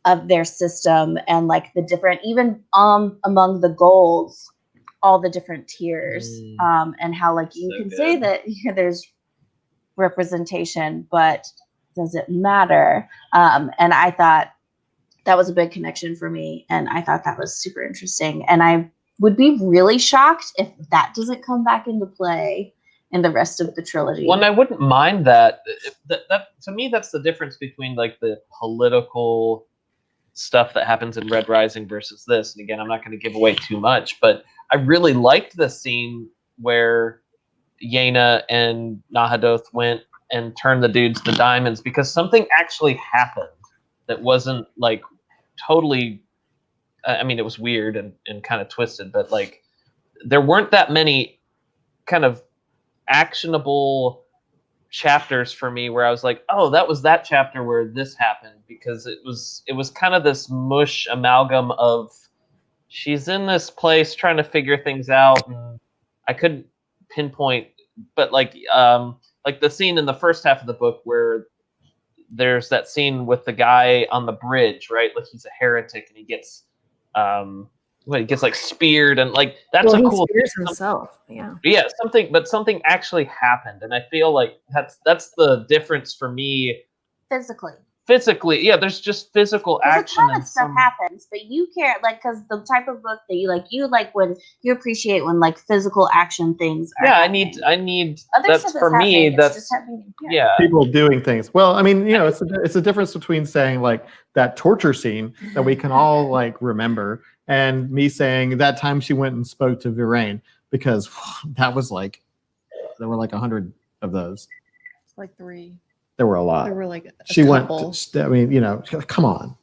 of their system and like the different, even among the golds, all the different tiers, and how like you can say that there's representation, but does it matter? And I thought that was a big connection for me, and I thought that was super interesting, and I would be really shocked if that doesn't come back into play in the rest of the trilogy. Well, and I wouldn't mind that. That to me, that's the difference between like the political stuff that happens in Red Rising versus this. And again, I'm not going to give away too much, but I really liked the scene where Yeine and Nahadoth went and turned the dudes to diamonds because something actually happened that wasn't like totally, I mean, it was weird and kind of twisted, but like there weren't that many kind of actionable chapters for me where I was like, oh, that was that chapter where this happened, because it was kind of this mush amalgam of she's in this place trying to figure things out, and I couldn't pinpoint, but like the scene in the first half of the book where there's that scene with the guy on the bridge, right? Like he's a heretic and he gets like speared, and like that's a cool spears himself. Yeah, something actually happened, and I feel like that's the difference for me. Physically, yeah, there's just physical action. A ton of stuff happens, but you care, like, because the type of book that you like when you appreciate when like physical action things are happening. I need that's for me. That's people doing things. Well, I mean, it's a difference between saying like that torture scene that we can all like remember, and me saying that time she went and spoke to Viraine, because that was like there were like 100 of those. It's like 3. There were a lot. There were like a she couple. Went. I mean, come on.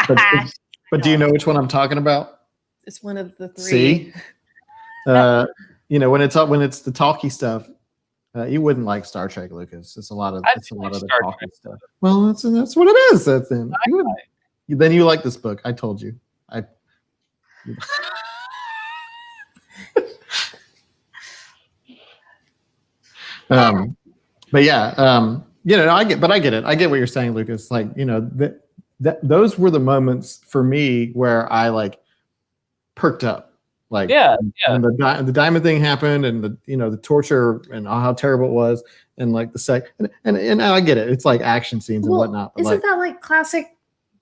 But do you know which one I'm talking about? It's one of the 3. See, when it's the talky stuff, you wouldn't like Star Trek, Lucas. It's a lot of the talky stuff. Well, that's what it is. Then you like this book. I told you. But yeah, you know, I get it. I get what you're saying, Lucas. Like, you know, those were the moments for me where I like perked up. Like, when the diamond thing happened, and the, you know, the torture and how terrible it was, and like the sex, and I get it. It's like action scenes and whatnot. But isn't that like classic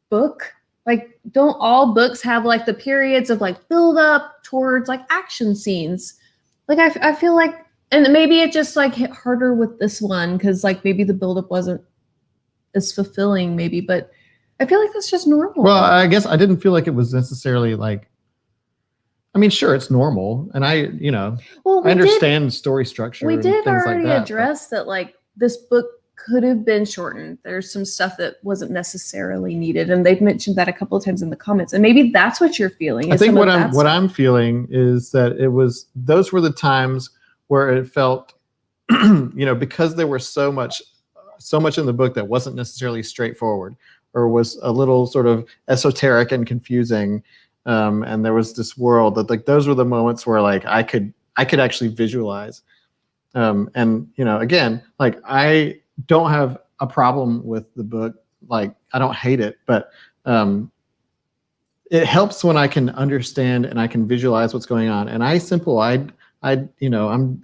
book? Like, don't all books have like the periods of like build up towards like action scenes? Like, I feel like, and maybe it just like hit harder with this one because like maybe the build up wasn't as fulfilling, maybe, but I feel like that's just normal. Well, I guess I didn't feel like it was necessarily like. I mean, sure, it's normal, and I understand story structure. We did things already like that, address that, like this book could have been shortened. There's some stuff that wasn't necessarily needed, and they've mentioned that a couple of times in the comments. And maybe that's what you're feeling. I think what I'm feeling is that those were the times where it felt, you know, because there was so much in the book that wasn't necessarily straightforward or was a little sort of esoteric and confusing. And there was this world that like those were the moments where like I could actually visualize. And you know, again, like I don't have a problem with the book. Like I don't hate it, but it helps when I can understand and I can visualize what's going on. And you know,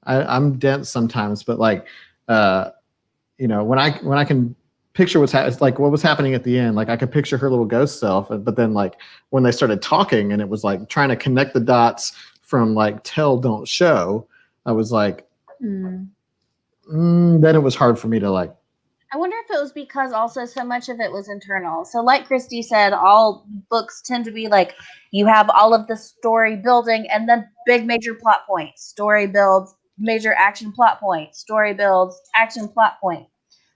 I'm dense sometimes, but like you know, when I can picture it's like what was happening at the end. Like I could picture her little ghost self, but then like when they started talking and it was like trying to connect the dots from like tell, don't show, I was like, then it was hard for me to like. I wonder if it was because also so much of it was internal. So like Christy said, all books tend to be like you have all of the story building and then big major plot points. Story builds, major action plot point. Story builds, action plot point.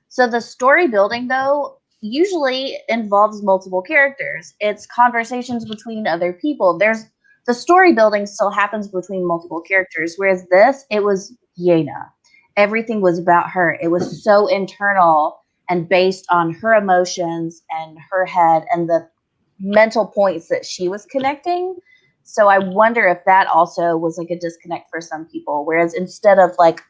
So the story building, though, usually involves multiple characters. It's conversations between other people. The story building still happens between multiple characters, whereas this, it was Yeine. Everything was about her. It was so internal and based on her emotions and her head and the mental points that she was connecting. So I wonder if that also was like a disconnect for some people, whereas instead of like,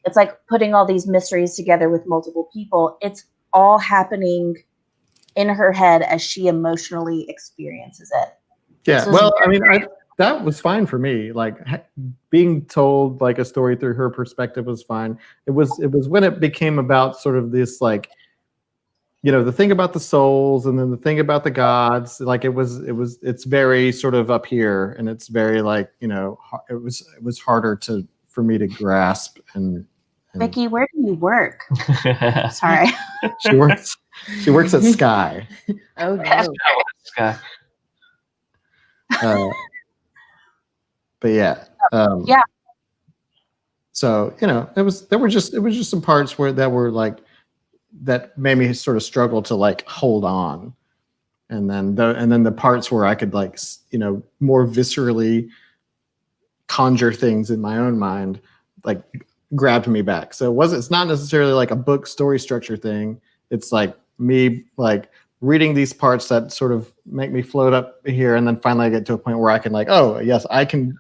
it's like putting all these mysteries together with multiple people. It's all happening in her head as she emotionally experiences it. Yeah, so well, I mean, that was fine for me. Like being told like a story through her perspective was fine. It was when it became about sort of this like, you know, the thing about the souls and then the thing about the gods. Like it's very sort of up here, and it's very like, you know, it was harder for me to grasp. And Vicky, where do you work? Sorry. She works at Sky. Oh no. Sky. But yeah. Yeah. So, you know, it was just some parts that made me sort of struggle to like hold on. And then the parts where I could like, you know, more viscerally conjure things in my own mind, like grabbed me back. So it's not necessarily like a book story structure thing. It's like me like reading these parts that sort of make me float up here, and then finally I get to a point where I can like, oh yes, I can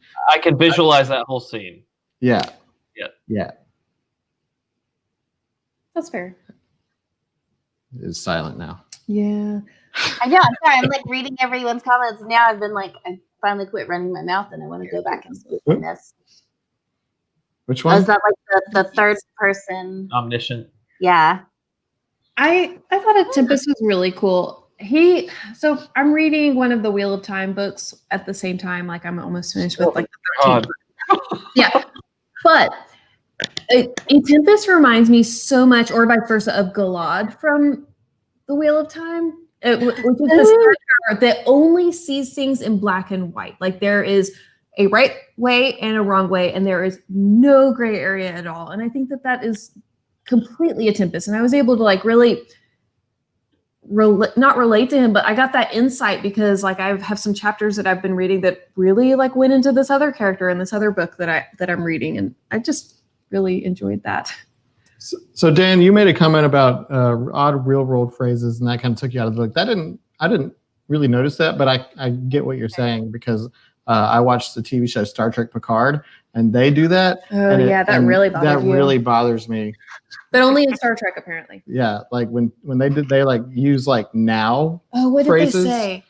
visualize that whole scene. Yeah. Yeah. That's fair. It's silent now. Yeah. I know. I'm sorry. I'm like reading everyone's comments. Now I've been like, I finally quit running my mouth, and I want to go back and speak in this. Which one? Was that like the third person? Omniscient. Yeah. I thought A Tempest was really cool. So I'm reading one of the Wheel of Time books at the same time. Like I'm almost finished with like the 13th book. Yeah. But A Tempest reminds me so much, or vice versa, of Galad from the Wheel of Time. Which is this character that only sees things in black and white. Like there is a right way and a wrong way, and there is no gray area at all. And I think that is completely A Tempest. And I was able to like really not relate to him, but I got that insight because like I have some chapters that I've been reading that really like went into this other character in this other book that I'm reading, and I just really enjoyed that. So Dan, you made a comment about odd real world phrases, and that kind of took you out of the book. I didn't really notice that, but I get what you're saying, because I watched the TV show Star Trek Picard, and they do that. Oh and yeah, that really bothers you. That really bothers me. But only in Star Trek, apparently. Yeah, like when they like use like now. Oh, what phrases. Did they say?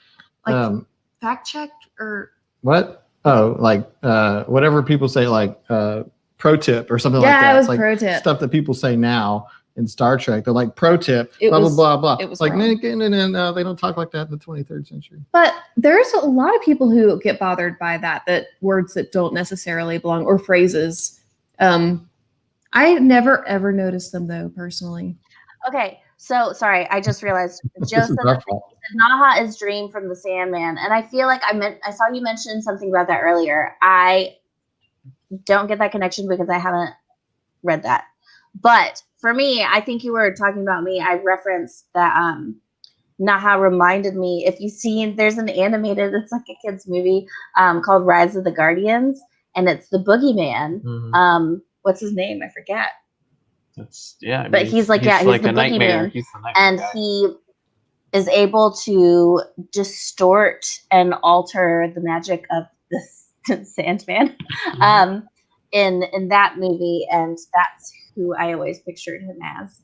Like fact checked or what? Oh, like whatever people say, like pro tip or something like that. Yeah, it was like pro tip. Stuff that people say now in Star Trek. They're like pro tip, It blah was, blah blah blah. It was like no, they don't talk like that in the 23rd century. But there's a lot of people who get bothered by that words that don't necessarily belong or phrases. I never ever noticed them though, personally. Okay, so sorry, I just realized Joe said that Naha is Dream from the Sandman, and I feel like I saw you mention something about that earlier. I don't get that connection because I haven't read that. But for me, I think you were talking about me. I referenced that Naha reminded me. If you've seen, there's an animated, it's like a kid's movie called Rise of the Guardians, and it's the Boogeyman. Mm-hmm. What's his name? I forget. But he's like the nightmare. Boogeyman, and he is able to distort and alter the magic of the Sandman in that movie, and that's who I always pictured him as.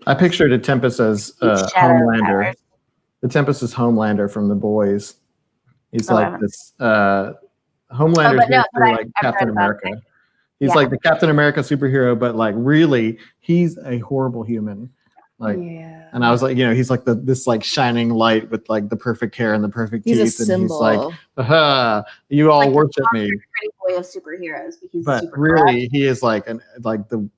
I pictured a Tempest as Homelander. Powers. The Tempest is Homelander from The Boys. He's like this Homelander like Captain America. He's like the Captain America superhero, but like really, he's a horrible human. Like, and I was like, he's like this like shining light with like the perfect hair and the perfect teeth, a symbol. And he's like, aha, you all like worship me. Pretty boy of superheroes, but really, he is like the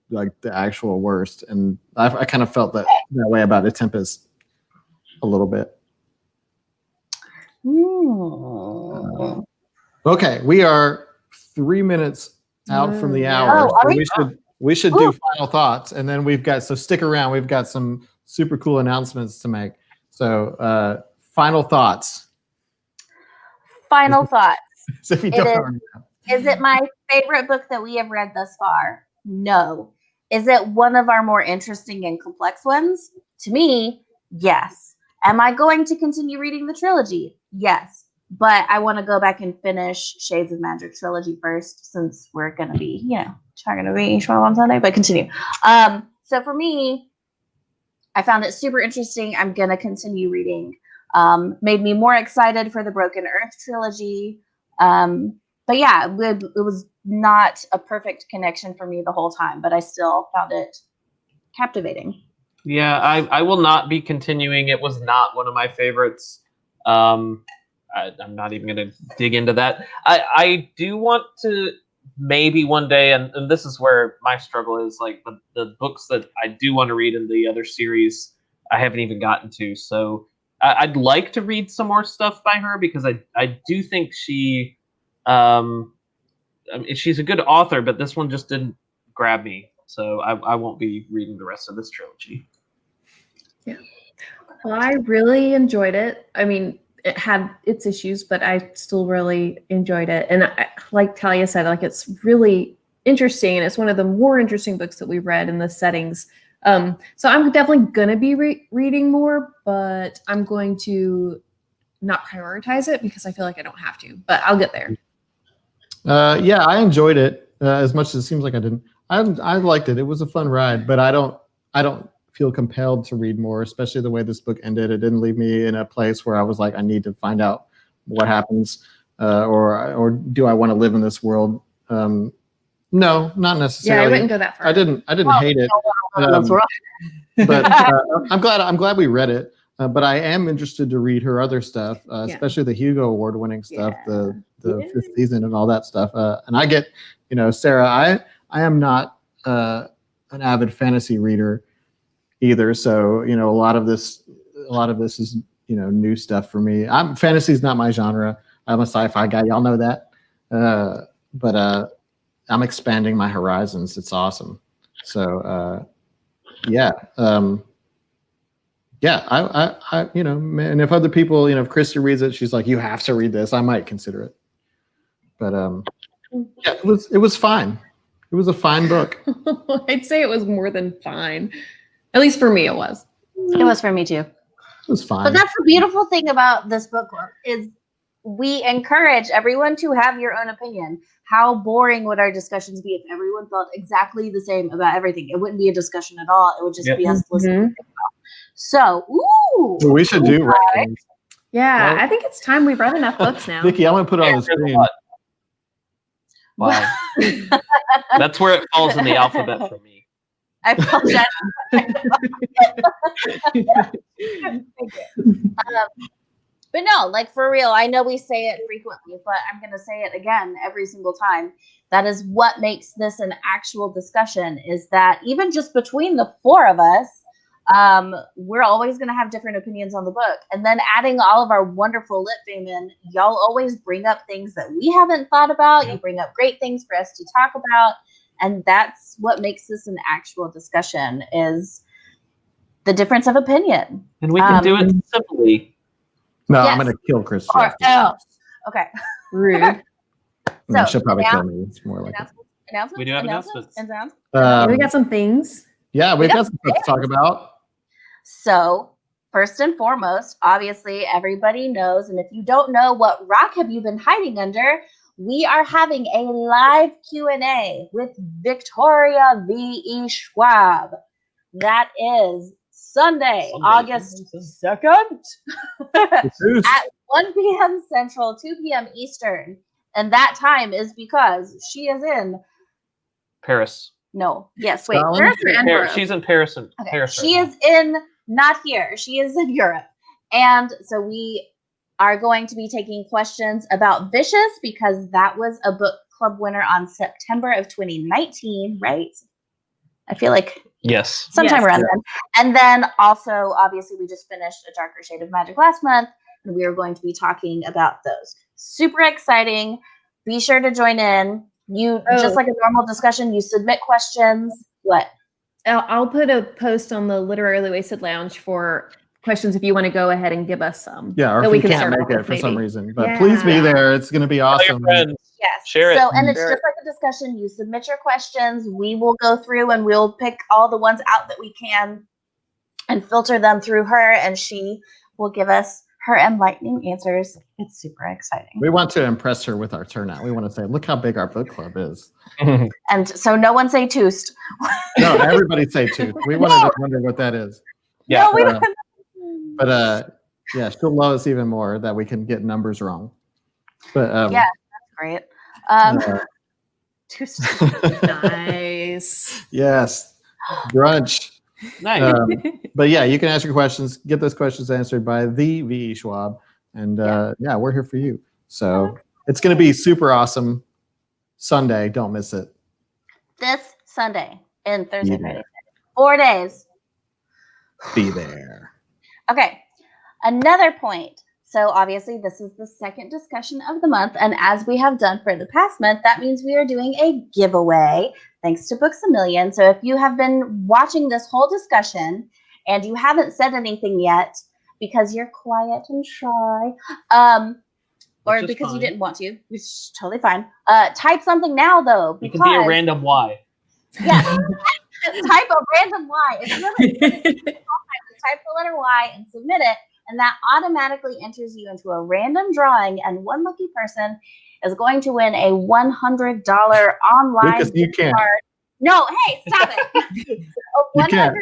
actual worst, and I kind of felt that way about a Tempest a little bit. Okay, we are 3 minutes out from the hour. So we should do final thoughts, and then so stick around. We've got some super cool announcements to make. So final thoughts. Final thoughts. If you don't is it my favorite book that we have read thus far? No. Is it one of our more interesting and complex ones? To me, yes. Am I going to continue reading the trilogy? Yes. But I want to go back and finish Shades of Magic trilogy first, since we're going to be, trying to be Shmuel on Sunday, but continue. So for me, I found it super interesting. I'm going to continue reading. Made me more excited for the Broken Earth trilogy. But yeah, it was not a perfect connection for me the whole time, but I still found it captivating. Yeah, I will not be continuing. It was not one of my favorites. I'm not even going to dig into that. I do want to maybe one day, and this is where my struggle is, like the books that I do want to read in the other series, I haven't even gotten to. So I'd like to read some more stuff by her, because I do think she, she's a good author, but this one just didn't grab me. So I won't be reading the rest of this trilogy. Yeah. Well, I really enjoyed it. I mean, it had its issues, but I still really enjoyed it. And like Talia said, like it's really interesting, and it's one of the more interesting books that we've read in the settings. So I'm definitely going to be reading more, but I'm going to not prioritize it because I feel like I don't have to, but I'll get there. Yeah, I enjoyed it as much as it seems like I didn't. I liked it. It was a fun ride, but I don't feel compelled to read more, especially the way this book ended. It didn't leave me in a place where I was like, I need to find out what happens, or do I want to live in this world? No, not necessarily. Yeah, I wouldn't go that far. I didn't hate it, but I'm glad we read it. But I am interested to read her other stuff, especially the Hugo Award-winning stuff, the fifth season and all that stuff. And I get, Sarah, I am not an avid fantasy reader either, so a lot of this is new stuff for me. Fantasy is not my genre. I'm a sci-fi guy, y'all know that. But I'm expanding my horizons. It's awesome. So I and if other people, if Krista reads it, she's like, you have to read this, I might consider it. But it was fine. It was a fine book. I'd say it was more than fine. At least for me, it was. It was for me too. It was fine. But that's the beautiful thing about this book club, is we encourage everyone to have your own opinion. How boring would our discussions be if everyone felt exactly the same about everything? It wouldn't be a discussion at all. It would just be us listening. So, we should do rankings. Yeah, I think it's time we've read enough books now. Vicky, I'm gonna put it on the screen. Wow. That's where it falls in the alphabet for me. I apologize. But no, like for real, I know we say it frequently, but I'm going to say it again every single time. That is what makes this an actual discussion, is that even just between the four of us, we're always going to have different opinions on the book. And then adding all of our wonderful lit fame in, y'all always bring up things that we haven't thought about. You bring up great things for us to talk about. And that's what makes this an actual discussion, is the difference of opinion. And we can do it simply. No, Yes. I'm gonna kill Chris. Or else. Okay. Rude. No, she'll probably kill me. It's more like announcements. We do have announcements. We got some things. Yeah, we've got some stuff to talk about. So, first and foremost, obviously everybody knows, and if you don't know, what rock have you been hiding under? We are having a live Q&A with Victoria V.E. Schwab. That is Sunday, August 2nd at 1 p.m. Central, 2 p.m. Eastern. And that time is because she is in Paris. No. Yes. Wait. Scotland? Paris or Edinburgh? She's in Paris. Okay. Paris She right is in, not here. She is in Europe. And so we are going to be taking questions about Vicious, because that was a book club winner on September of 2019, right? I feel like yes, sometime Yes. around then. And then also, obviously, we just finished A Darker Shade of Magic last month, and we are going to be talking about those. Super exciting. Be sure to join in. You just like a normal discussion, you submit questions. What? I'll put a post on the Literarily Wasted Lounge for questions if you want to go ahead and give us some. Yeah, or that if we you can can't start make off it with for some maybe. reason. But Yeah. please be there. It's going to be Tell your awesome. friends. Yes. Share it. So, and it's Share just like a discussion. You submit your questions. We will go through and we'll pick all the ones out that we can and filter them through her, and she will give us her enlightening answers. It's super exciting. We want to impress her with our turnout. We want to say, look how big our book club is. And so no one say toost. No, everybody say tooth. We wanted to wonder what that is. Yeah. No, we don't. But yeah, she'll love us even more that we can get numbers wrong. But Yeah, that's great. Toost. Nice. Yes, brunch. Nice. But yeah, you can ask your questions, get those questions answered by the V.E. Schwab. And yeah, we're here for you. So it's going to be super awesome. Sunday, don't miss it. This Sunday and Thursday, Be Friday, there. 4 days. Be there. Okay, another point. So obviously this is the second discussion of the month, and as we have done for the past month, that means we are doing a giveaway thanks to Books A Million. So if you have been watching this whole discussion and you haven't said anything yet because you're quiet and shy, or because you didn't want to, which is totally fine, type something now though. It can be a random Y. Yes. Type a random Y. It's really type the letter Y and submit it, and that automatically enters you into a random drawing, and one lucky person is going to win a $100 online Lucas, you gift can't. card. No, hey, stop it. A $100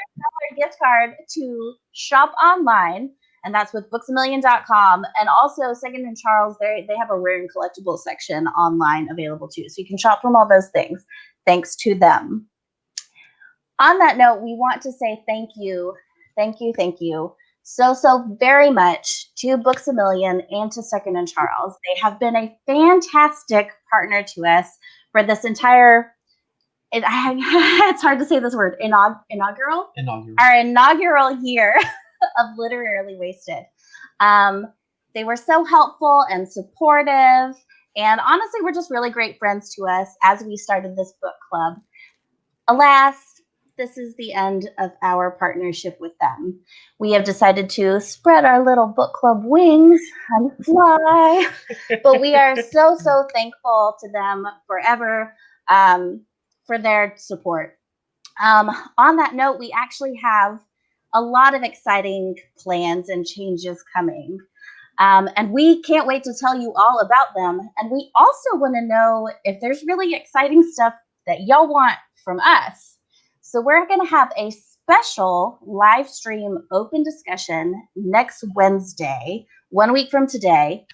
gift card to shop online, and that's with booksamillion.com. And also Second and Charles, they have a rare and collectible section online available too. So you can shop from all those things thanks to them. On that note, we want to say thank you so very much to Books A Million and to Second and Charles. They have been a fantastic partner to us for this entire, it's hard to say this word, inaugural year of Literarily Wasted. They were so helpful and supportive, and honestly, we're just really great friends to us as we started this book club. Alas, this is the end of our partnership with them. We have decided to spread our little book club wings and fly. But we are so thankful to them forever for their support. On that note, we actually have a lot of exciting plans and changes coming. And we can't wait to tell you all about them. And we also want to know if there's really exciting stuff that y'all want from us. So we're going to have a special live stream open discussion next Wednesday, 1 week from today.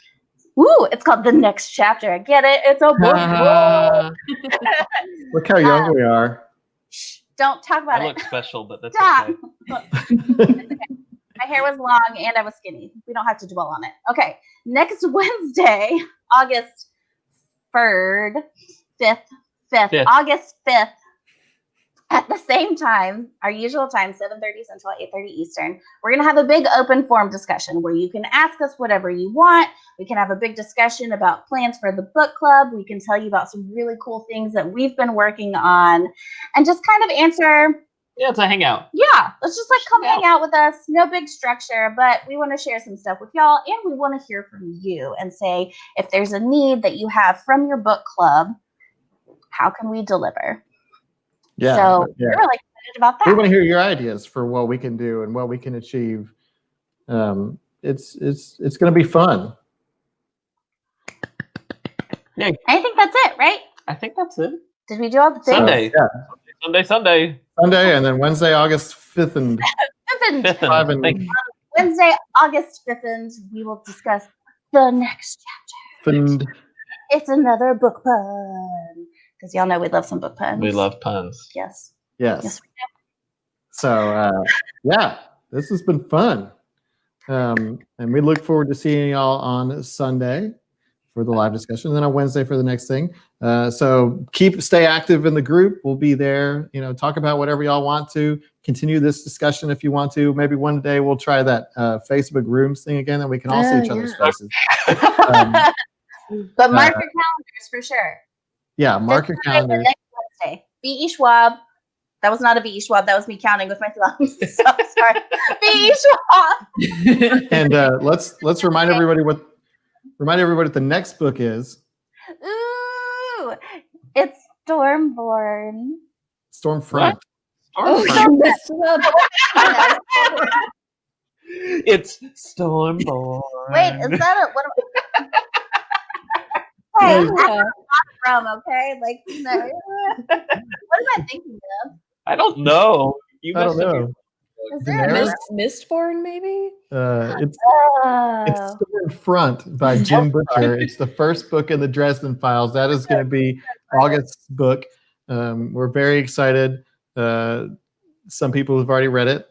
Woo, it's called The Next Chapter. Get it? It's a book. Look how young we are. Don't talk about I it. look special, but that's Stop. okay. My hair was long and I was skinny. We don't have to dwell on it. Okay. Next Wednesday, August 3rd, 5th, August 5th, at the same time, our usual time, 7:30 Central, 8:30 Eastern, we're going to have a big open forum discussion where you can ask us whatever you want. We can have a big discussion about plans for the book club. We can tell you about some really cool things that we've been working on and just kind of answer. Yeah, it's a hangout. Yeah, let's just like come hang out with us. No big structure, but we want to share some stuff with y'all and we want to hear from you and say if there's a need that you have from your book club, how can we deliver? Yeah. So we're really excited about that. We want to hear your ideas for what we can do and what we can achieve. It's going to be fun. Yeah. I think that's it, right? I think that's it. Did we do all the things? Sunday. Yeah. Sunday. And then Wednesday, August 5th and 5th. Wednesday, August 5th, and we will discuss the next chapter. And it's another book pun. Because y'all know we love some book puns. We love puns. Yes. Yes. Yes, we do. So, this has been fun. And we look forward to seeing y'all on Sunday for the live discussion, and then on Wednesday for the next thing. So stay active in the group. We'll be there, talk about whatever y'all want to. Continue this discussion if you want to. Maybe one day we'll try that Facebook rooms thing again, and we can all see each other's faces. But mark your calendars for sure. Yeah, mark your calendar. Next Wednesday. V.E. Schwab. That was not a V.E. Schwab. That was me counting with my thumbs. So sorry. V.E. Schwab. And let's remind everybody what the next book is. Ooh, it's Stormborn. Stormfront. It's Stormborn. Wait, is that what? Hey, from okay, like what am I thinking of? I don't know. I don't know. Is there a Mistborn, maybe? It's Stormfront by Jim Butcher. It's the first book in the Dresden Files. That is going to be August's book. We're very excited. Some people have already read it.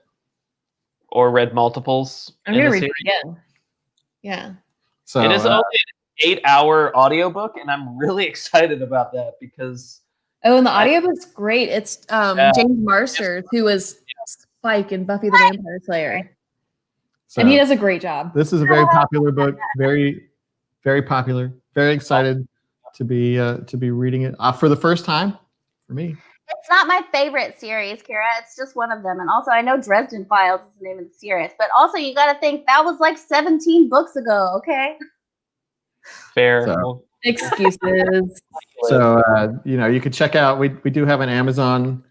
Or read multiples. I'm going to read it again. Yeah. So it is only an 8-hour audiobook, and I'm really excited about that because... Oh, and the audiobook's great. It's James Marsters, who was Spike in Buffy the Vampire Slayer. So, and he does a great job. This is a very popular book. Very, very popular. Very excited to be reading it for the first time for me. It's not my favorite series, Kira. It's just one of them. And also, I know Dresden Files is the name of the series. But also, you got to think that was like 17 books ago, okay? Fair. So, excuses. So, you could check out, we do have an Amazon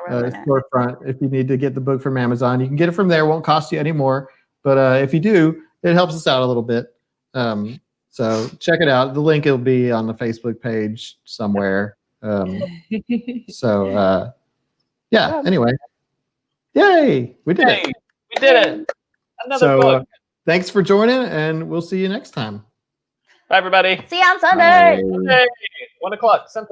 storefront. If you need to get the book from Amazon, you can get it from there. It won't cost you any more. But if you do, it helps us out a little bit. So check it out. The link will be on the Facebook page somewhere. Anyway. Yay! We did it. We did it. Another book. Thanks for joining, and we'll see you next time. Bye, everybody. See you on Sunday. Sunday, 1 o'clock Central.